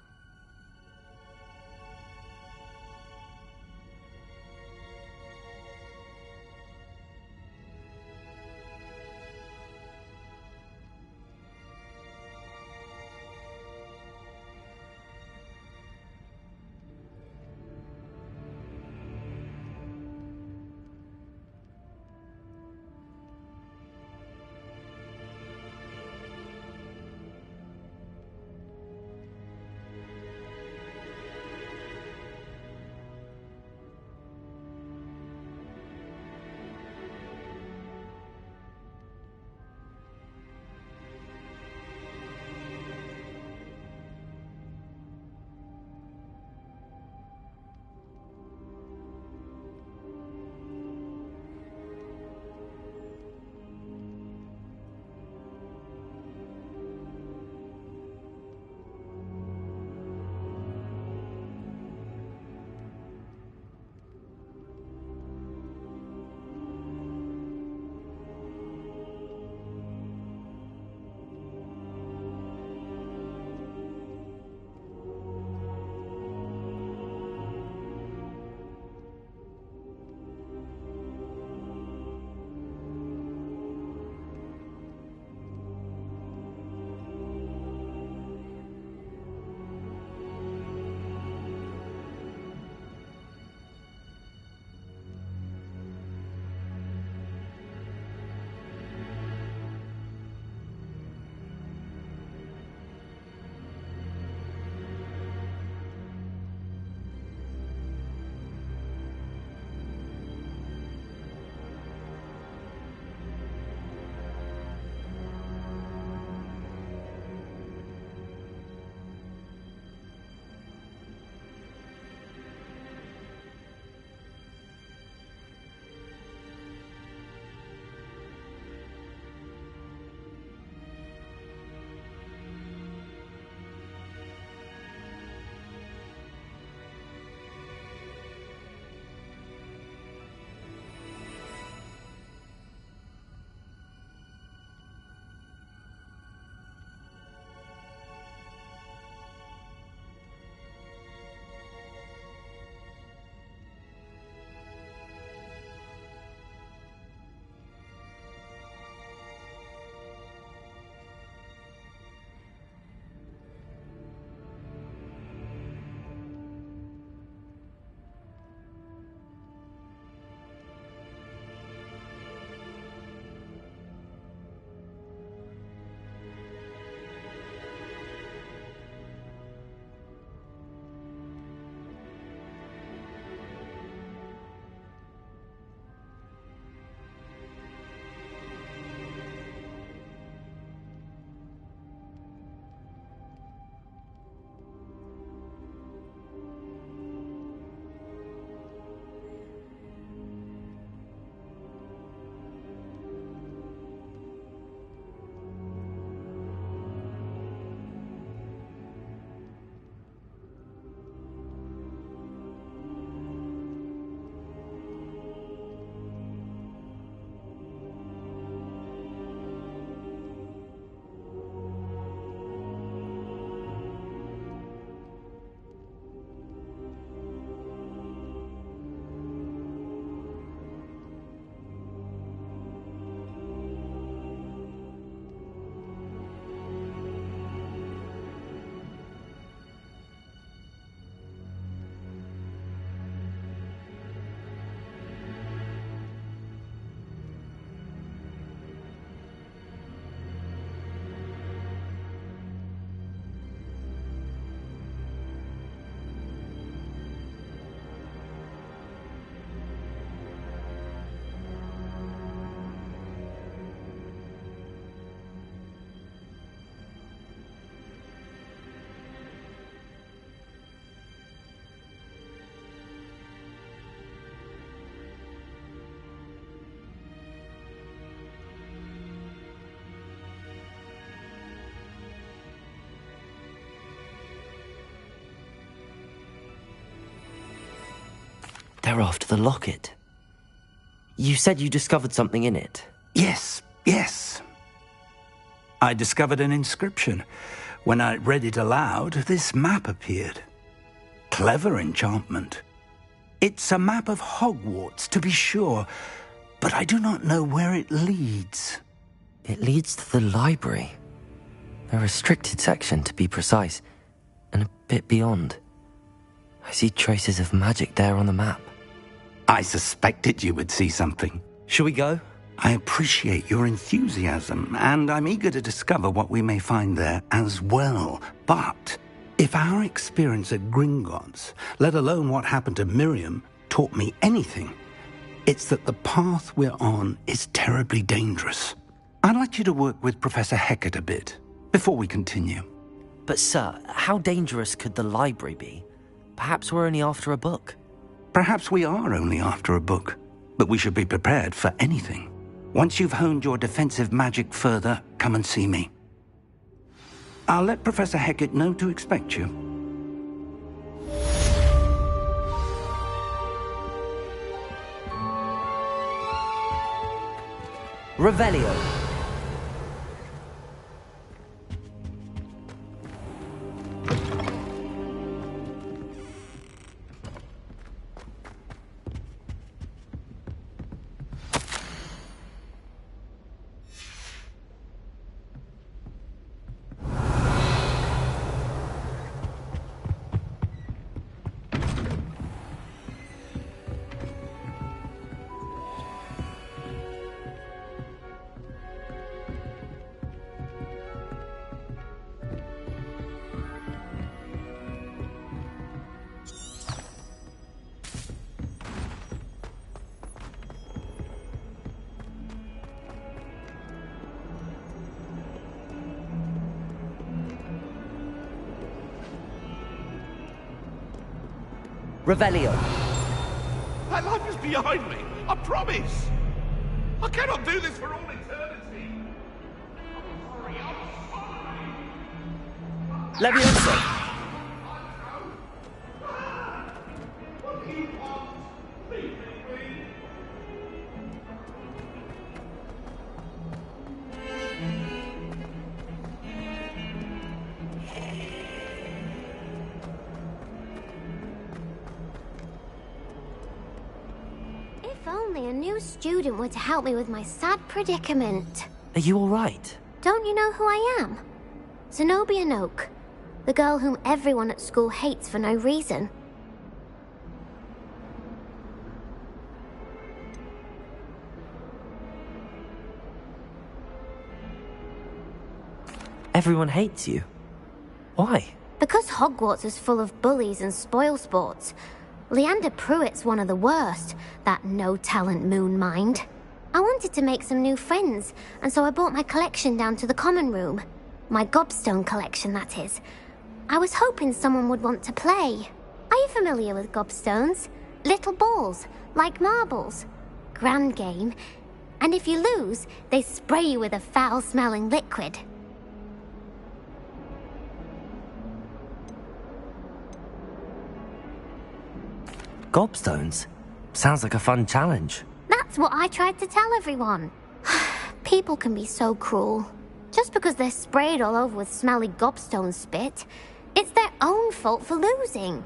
They're after the locket. You said you discovered something in it. Yes. I discovered an inscription. When I read it aloud, this map appeared. Clever enchantment. It's a map of Hogwarts, to be sure, but I do not know where it leads. It leads to the library. A restricted section, to be precise, and a bit beyond. I see traces of magic there on the map. I suspected you would see something. Shall we go? I appreciate your enthusiasm, and I'm eager to discover what we may find there as well. But if our experience at Gringotts, let alone what happened to Miriam, taught me anything, it's that the path we're on is terribly dangerous. I'd like you to work with Professor Hecat a bit before we continue. But sir, how dangerous could the library be? Perhaps we're only after a book. Perhaps we are only after a book, but we should be prepared for anything. Once you've honed your defensive magic further, come and see me. I'll let Professor Hecat know to expect you. Revelio. Revelio. That life is behind me, I promise. I cannot do this for all eternity. I'm sorry. Levioso. If only a new student were to help me with my sad predicament. Are you all right? Don't you know who I am? Zenobia Noak, the girl whom everyone at school hates for no reason. Everyone hates you. Why? Because Hogwarts is full of bullies and spoilsports. Leander Pruitt's one of the worst, that no-talent moon mind. I wanted to make some new friends, and so I brought my collection down to the common room. My gobstone collection, that is. I was hoping someone would want to play. Are you familiar with gobstones? Little balls, like marbles. Grand game. And if you lose, they spray you with a foul-smelling liquid. Gobstones? Sounds like a fun challenge. That's what I tried to tell everyone. People can be so cruel. Just because they're sprayed all over with smelly gobstone spit, it's their own fault for losing.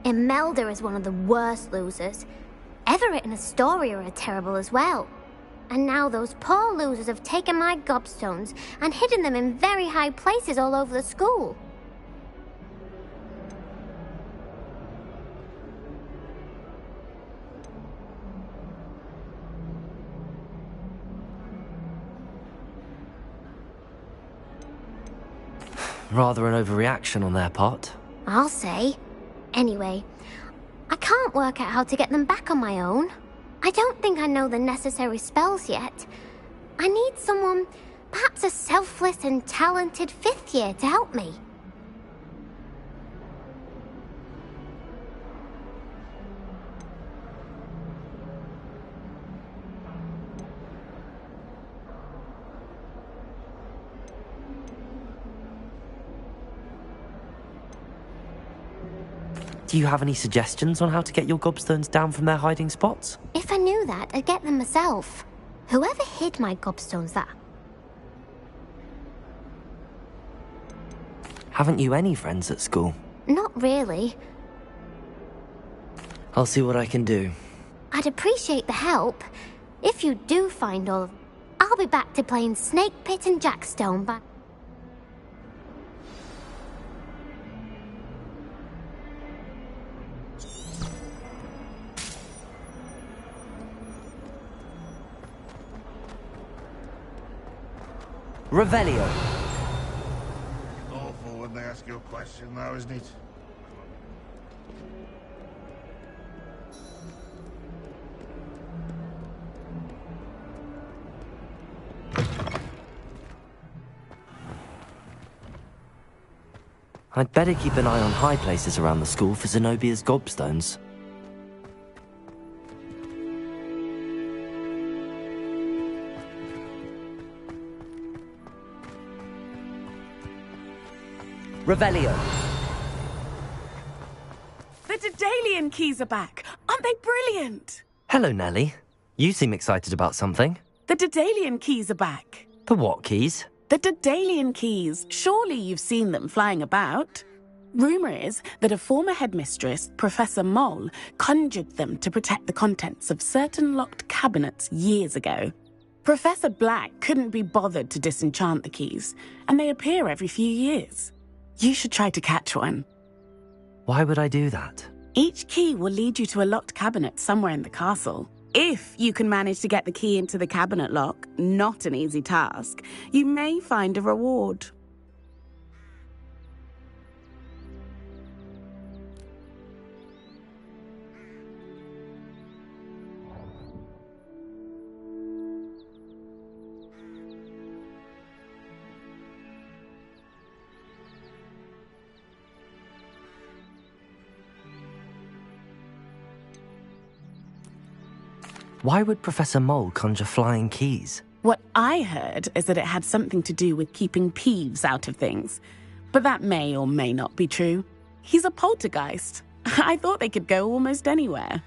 Imelda is one of the worst losers. Everett and Astoria are terrible as well. And now those poor losers have taken my gobstones and hidden them in very high places all over the school. Rather an overreaction on their part. I'll say. Anyway, I can't work out how to get them back on my own. I don't think I know the necessary spells yet. I need someone, perhaps a selfless and talented fifth year to help me. Do Do you have any suggestions on how to get your gobstones down from their hiding spots? If I knew that, I'd get them myself. Whoever hid my gobstones that... Haven't you any friends at school? Not really. I'll see what I can do. I'd appreciate the help. If you do find all of them, I'll be back to playing Snake Pit and Jackstone back. Revelio. Awful when they ask you a question now, isn't it? I'd better keep an eye on high places around the school for Zenobia's gobstones. Revelio. The Daedalian keys are back. Aren't they brilliant? Hello, Nellie. You seem excited about something. The Daedalian keys are back. The what keys? The Daedalian keys. Surely you've seen them flying about. Rumour is that a former headmistress, Professor Mole, conjured them to protect the contents of certain locked cabinets years ago. Professor Black couldn't be bothered to disenchant the keys, and they appear every few years. You should try to catch one. Why would I do that? Each key will lead you to a locked cabinet somewhere in the castle. If you can manage to get the key into the cabinet lock, not an easy task, you may find a reward. Why would Professor Mole conjure flying keys? What I heard is that it had something to do with keeping Peeves out of things. But that may or may not be true. He's a poltergeist. I thought they could go almost anywhere.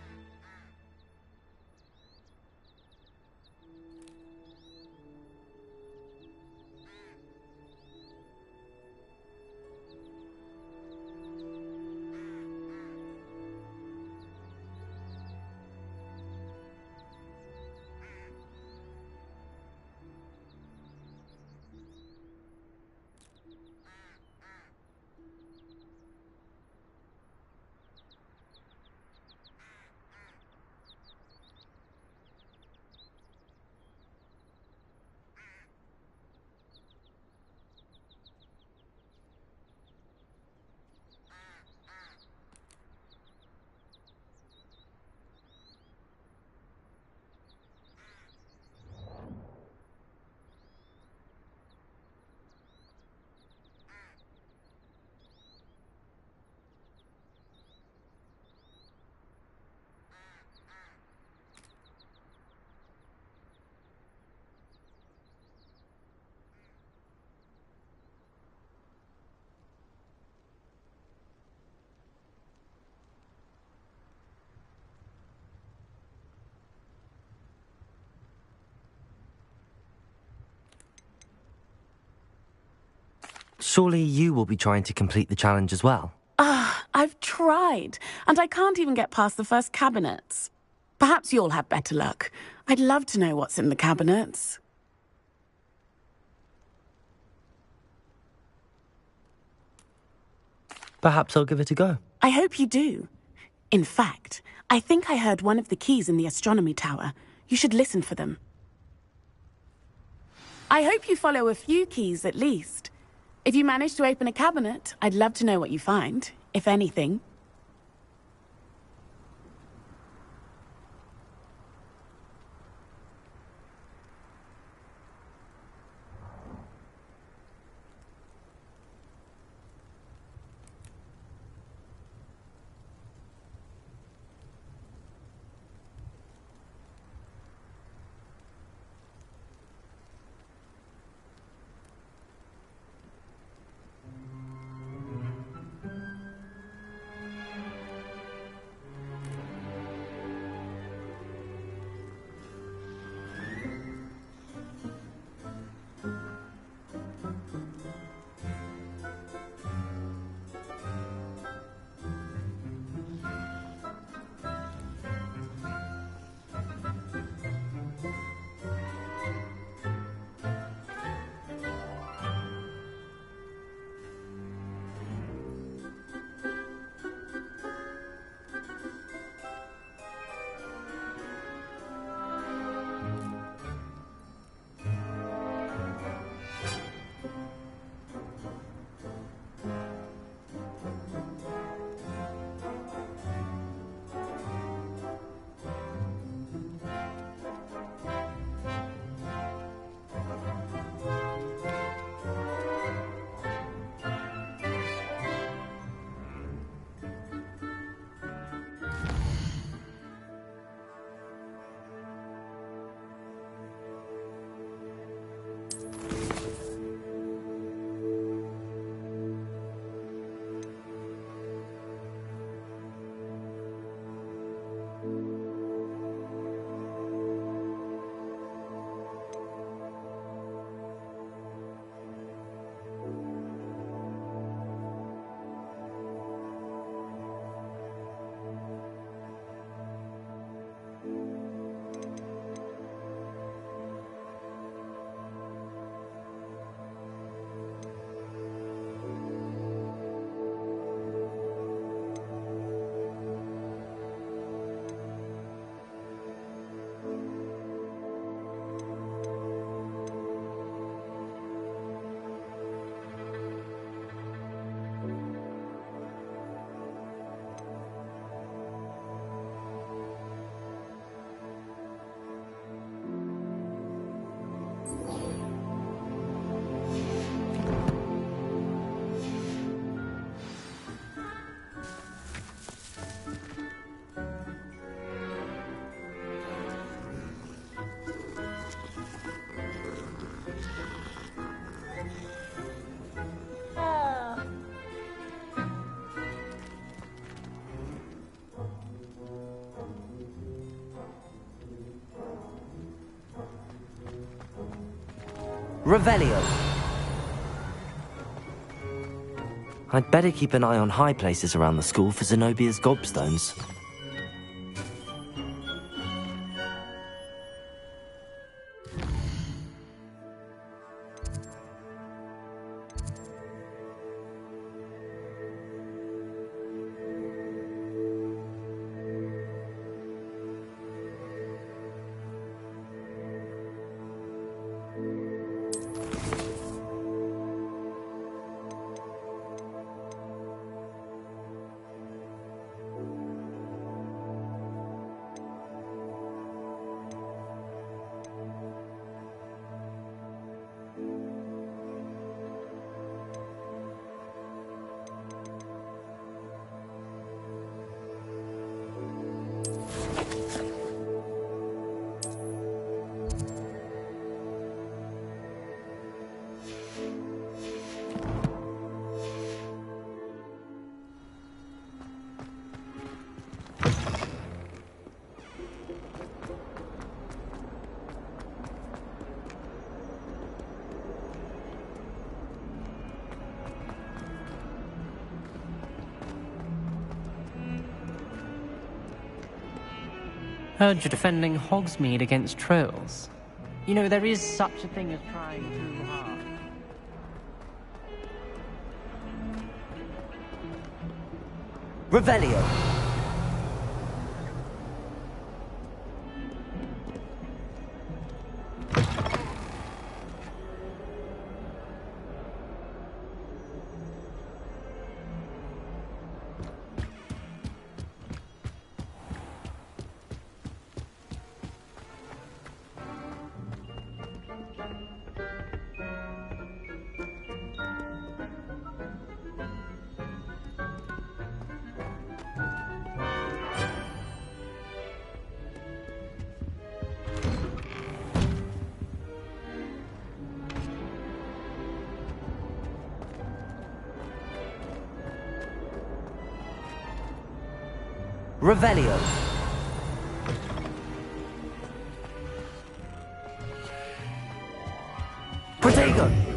Surely you will be trying to complete the challenge as well. I've tried, and I can't even get past the first cabinets. Perhaps you'll have better luck. I'd love to know what's in the cabinets. Perhaps I'll give it a go. I hope you do. In fact, I think I heard one of the keys in the astronomy tower. You should listen for them. I hope you follow a few keys at least. If you manage to open a cabinet, I'd love to know what you find, if anything. Revelio. I'd better keep an eye on high places around the school for Zenobia's gobstones. Heard you're defending Hogsmeade against trolls. You know, there is such a thing as trying too hard. Revelio. Revelio. Protego.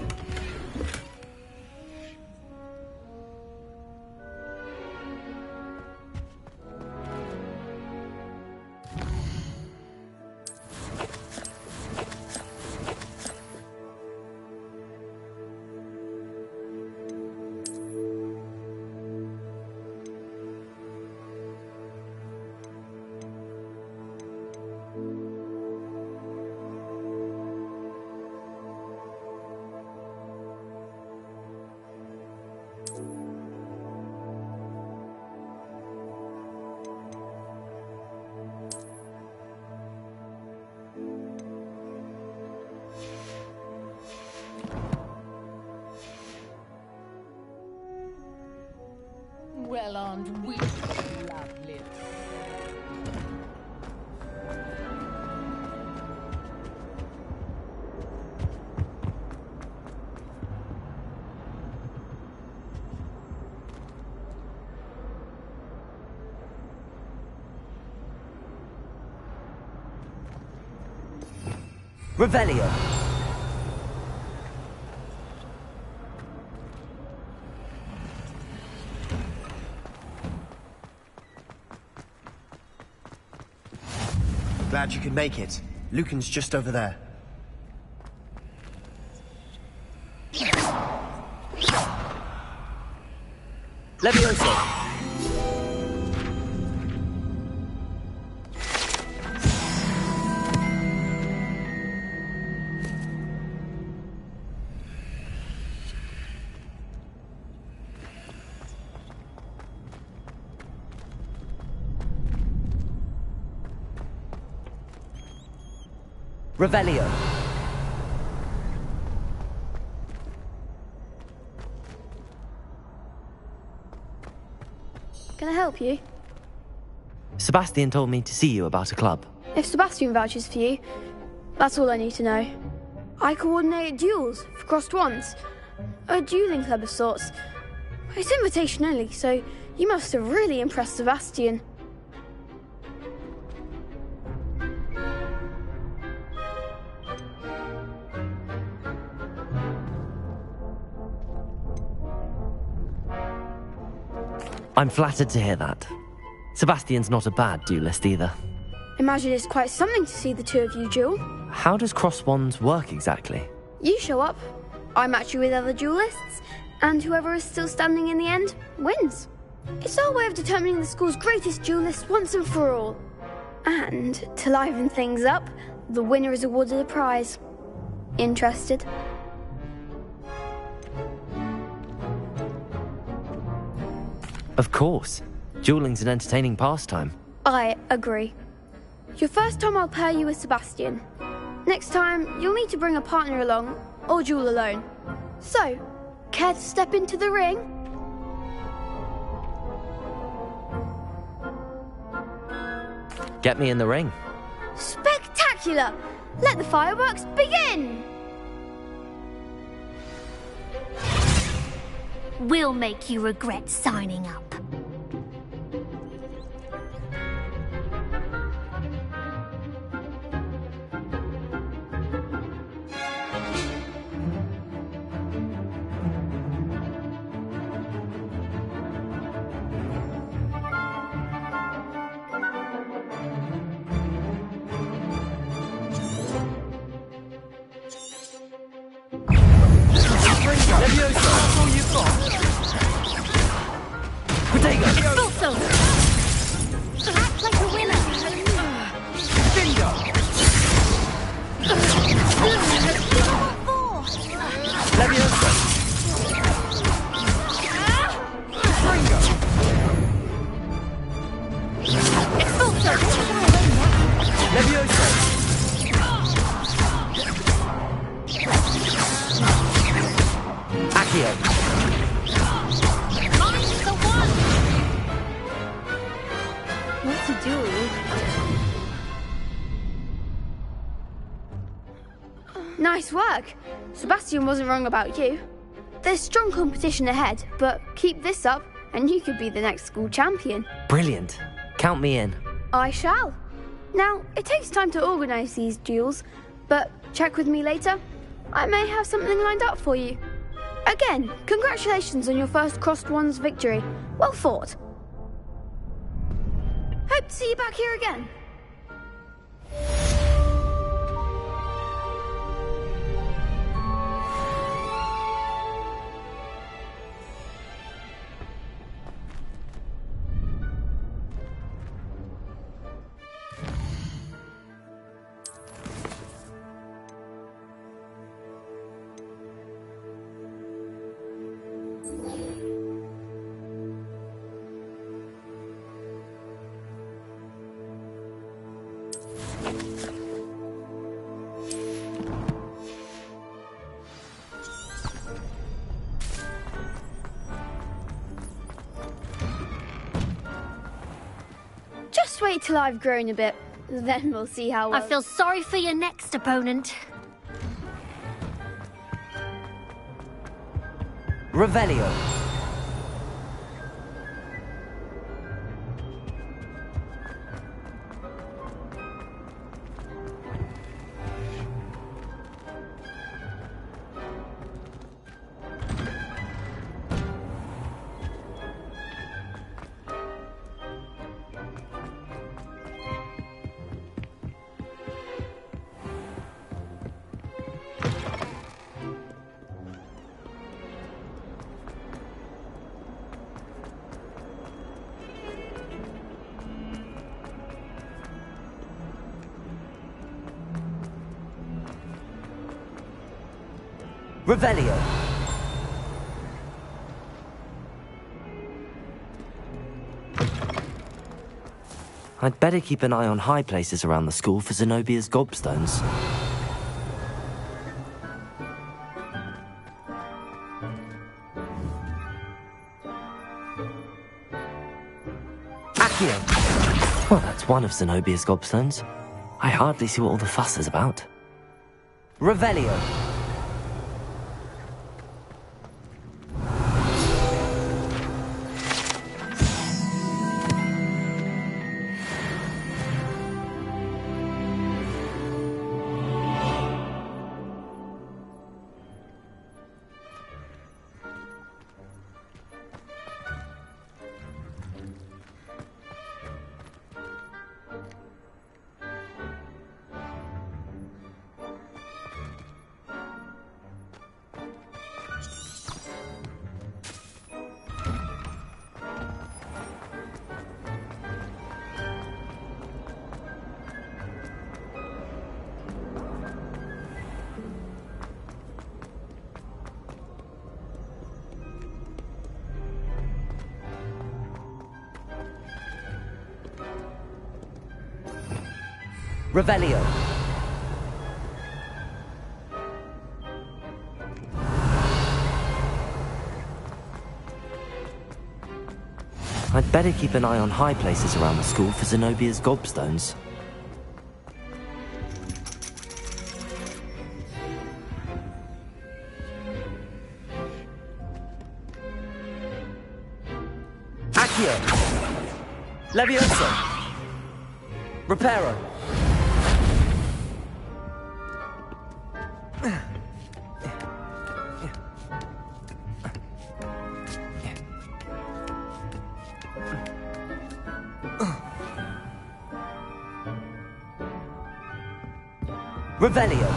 Well, aren't we lovely? Revelio. Glad you could make it. Lucan's just over there. Levioso. Revelio. Can I help you? Sebastian told me to see you about a club. If Sebastian vouches for you, that's all I need to know. I coordinate duels for crossed wands. A dueling club of sorts. It's invitation only, so you must have really impressed Sebastian. I'm flattered to hear that. Sebastian's not a bad duelist either. Imagine it's quite something to see the two of you duel. How does cross wands work exactly? You show up, I match you with other duelists, and whoever is still standing in the end wins. It's our way of determining the school's greatest duelist once and for all. And to liven things up, the winner is awarded a prize. Interested? Of course. Dueling's an entertaining pastime. I agree. Your first time I'll pair you with Sebastian. Next time, you'll need to bring a partner along, or duel alone. So, care to step into the ring? Get me in the ring. Spectacular! Let the fireworks begin! We'll make you regret signing up. Act like a winner! What to do? Nice work. Sebastian wasn't wrong about you. There's strong competition ahead, but keep this up and you could be the next school champion. Brilliant. Count me in. I shall. Now, it takes time to organise these duels, but check with me later. I may have something lined up for you. Again, congratulations on your first Crossed Wands victory. Well fought. Hope to see you back here again. Just wait till I've grown a bit, then we'll see how well... I feel sorry for your next opponent. Revelio. Revelio. I'd better keep an eye on high places around the school for Zenobia's gobstones. Accio! Well, that's one of Zenobia's gobstones. I hardly see what all the fuss is about. Revelio. Revelio. I'd better keep an eye on high places around the school for Zenobia's gobstones. Accio! Levioso! Reparo! Revelio.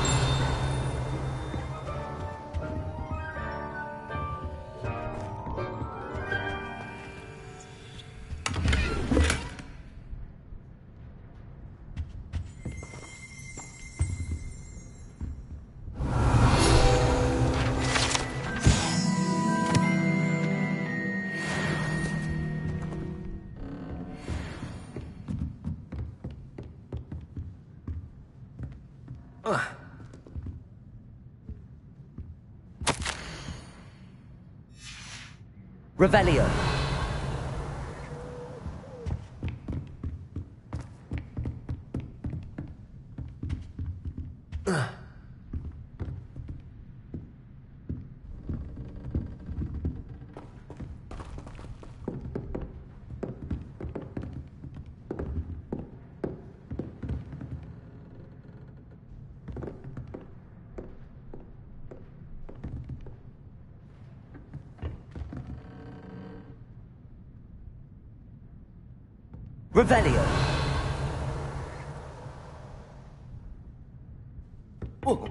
Revelio. Revelio. Oh.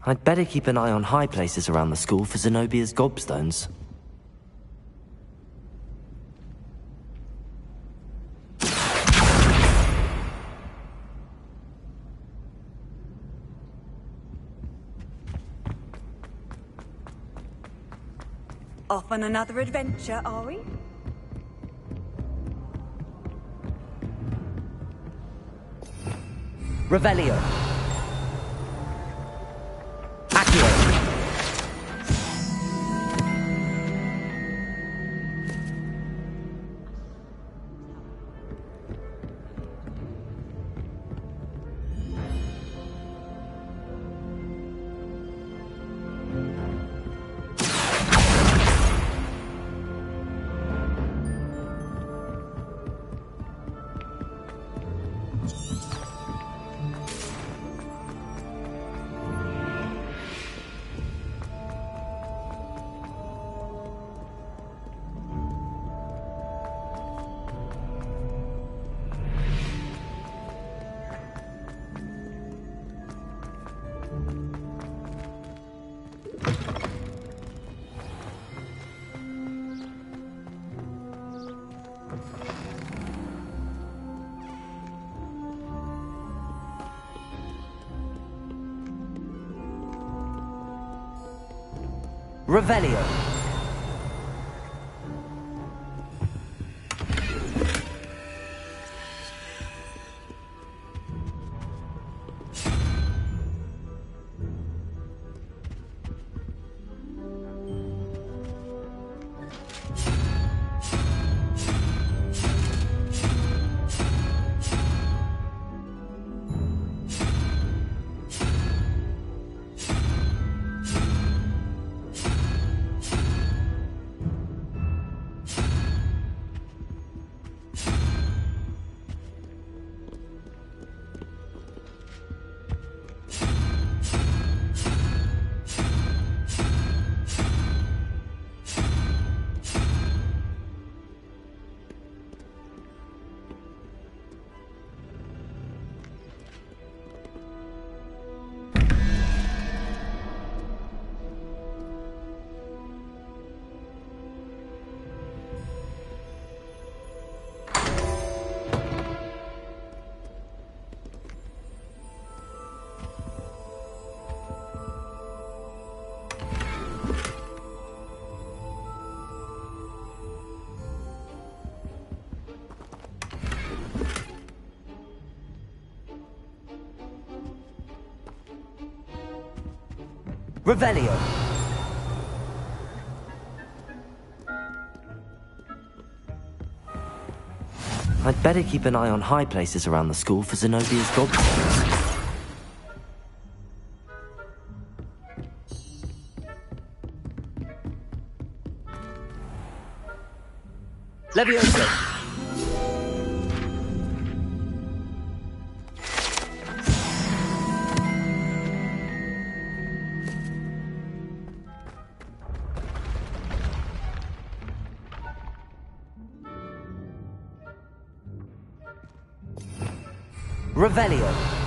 I'd better keep an eye on high places around the school for Zenobia's gobstones. Off on another adventure, are we? Revelio. Accio. Revelio. Revelio. I'd better keep an eye on high places around the school for Zenobia's gobstones. Levioso. Revelio.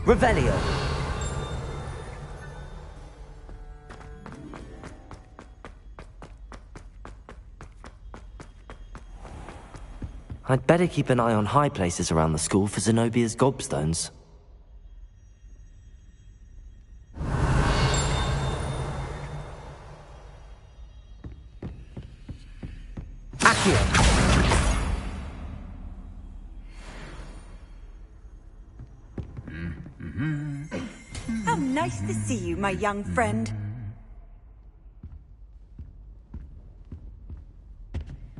Revelio. I'd better keep an eye on high places around the school for Zenobia's gobstones. How nice to see you, my young friend.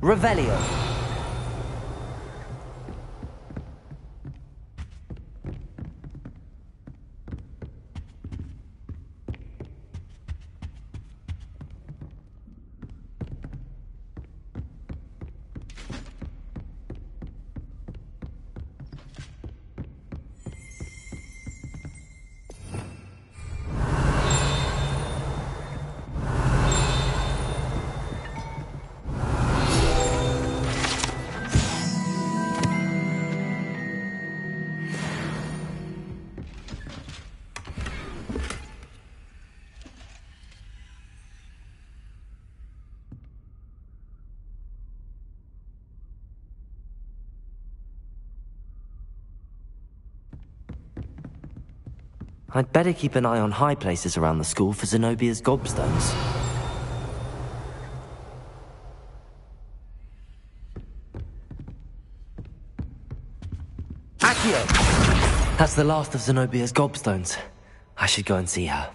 Revelio. I'd better keep an eye on high places around the school for Zenobia's gobstones. Accio! That's the last of Zenobia's gobstones. I should go and see her.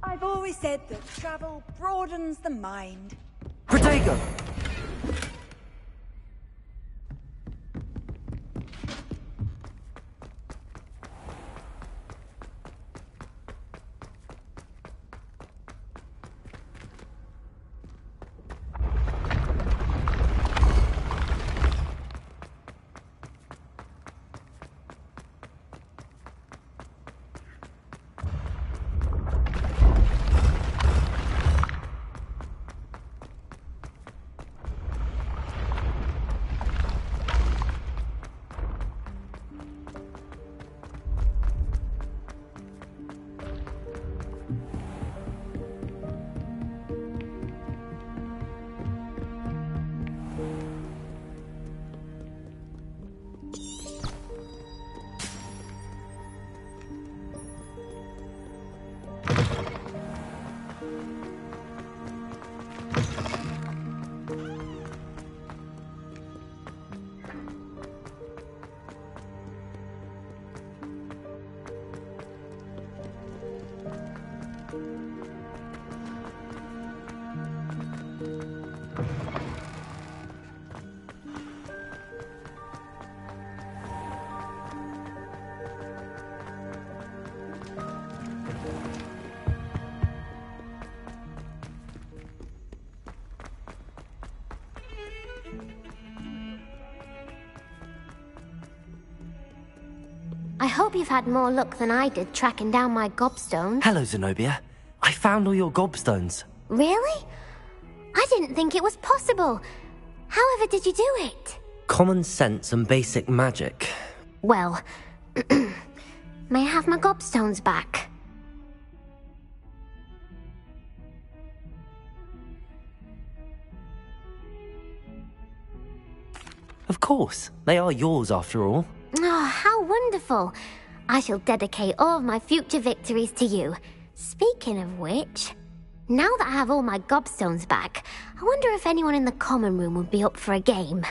I've always said that travel broadens the mind. Protego! hope you've had more luck than I did tracking down my gobstones. Hello, Zenobia. I found all your gobstones. Really? I didn't think it was possible. However did you do it? Common sense and basic magic. Well, may I have my gobstones back? Of course. They are yours after all. Oh, how wonderful. I shall dedicate all of my future victories to you. Speaking of which, now that I have all my gobstones back, I wonder if anyone in the common room would be up for a game.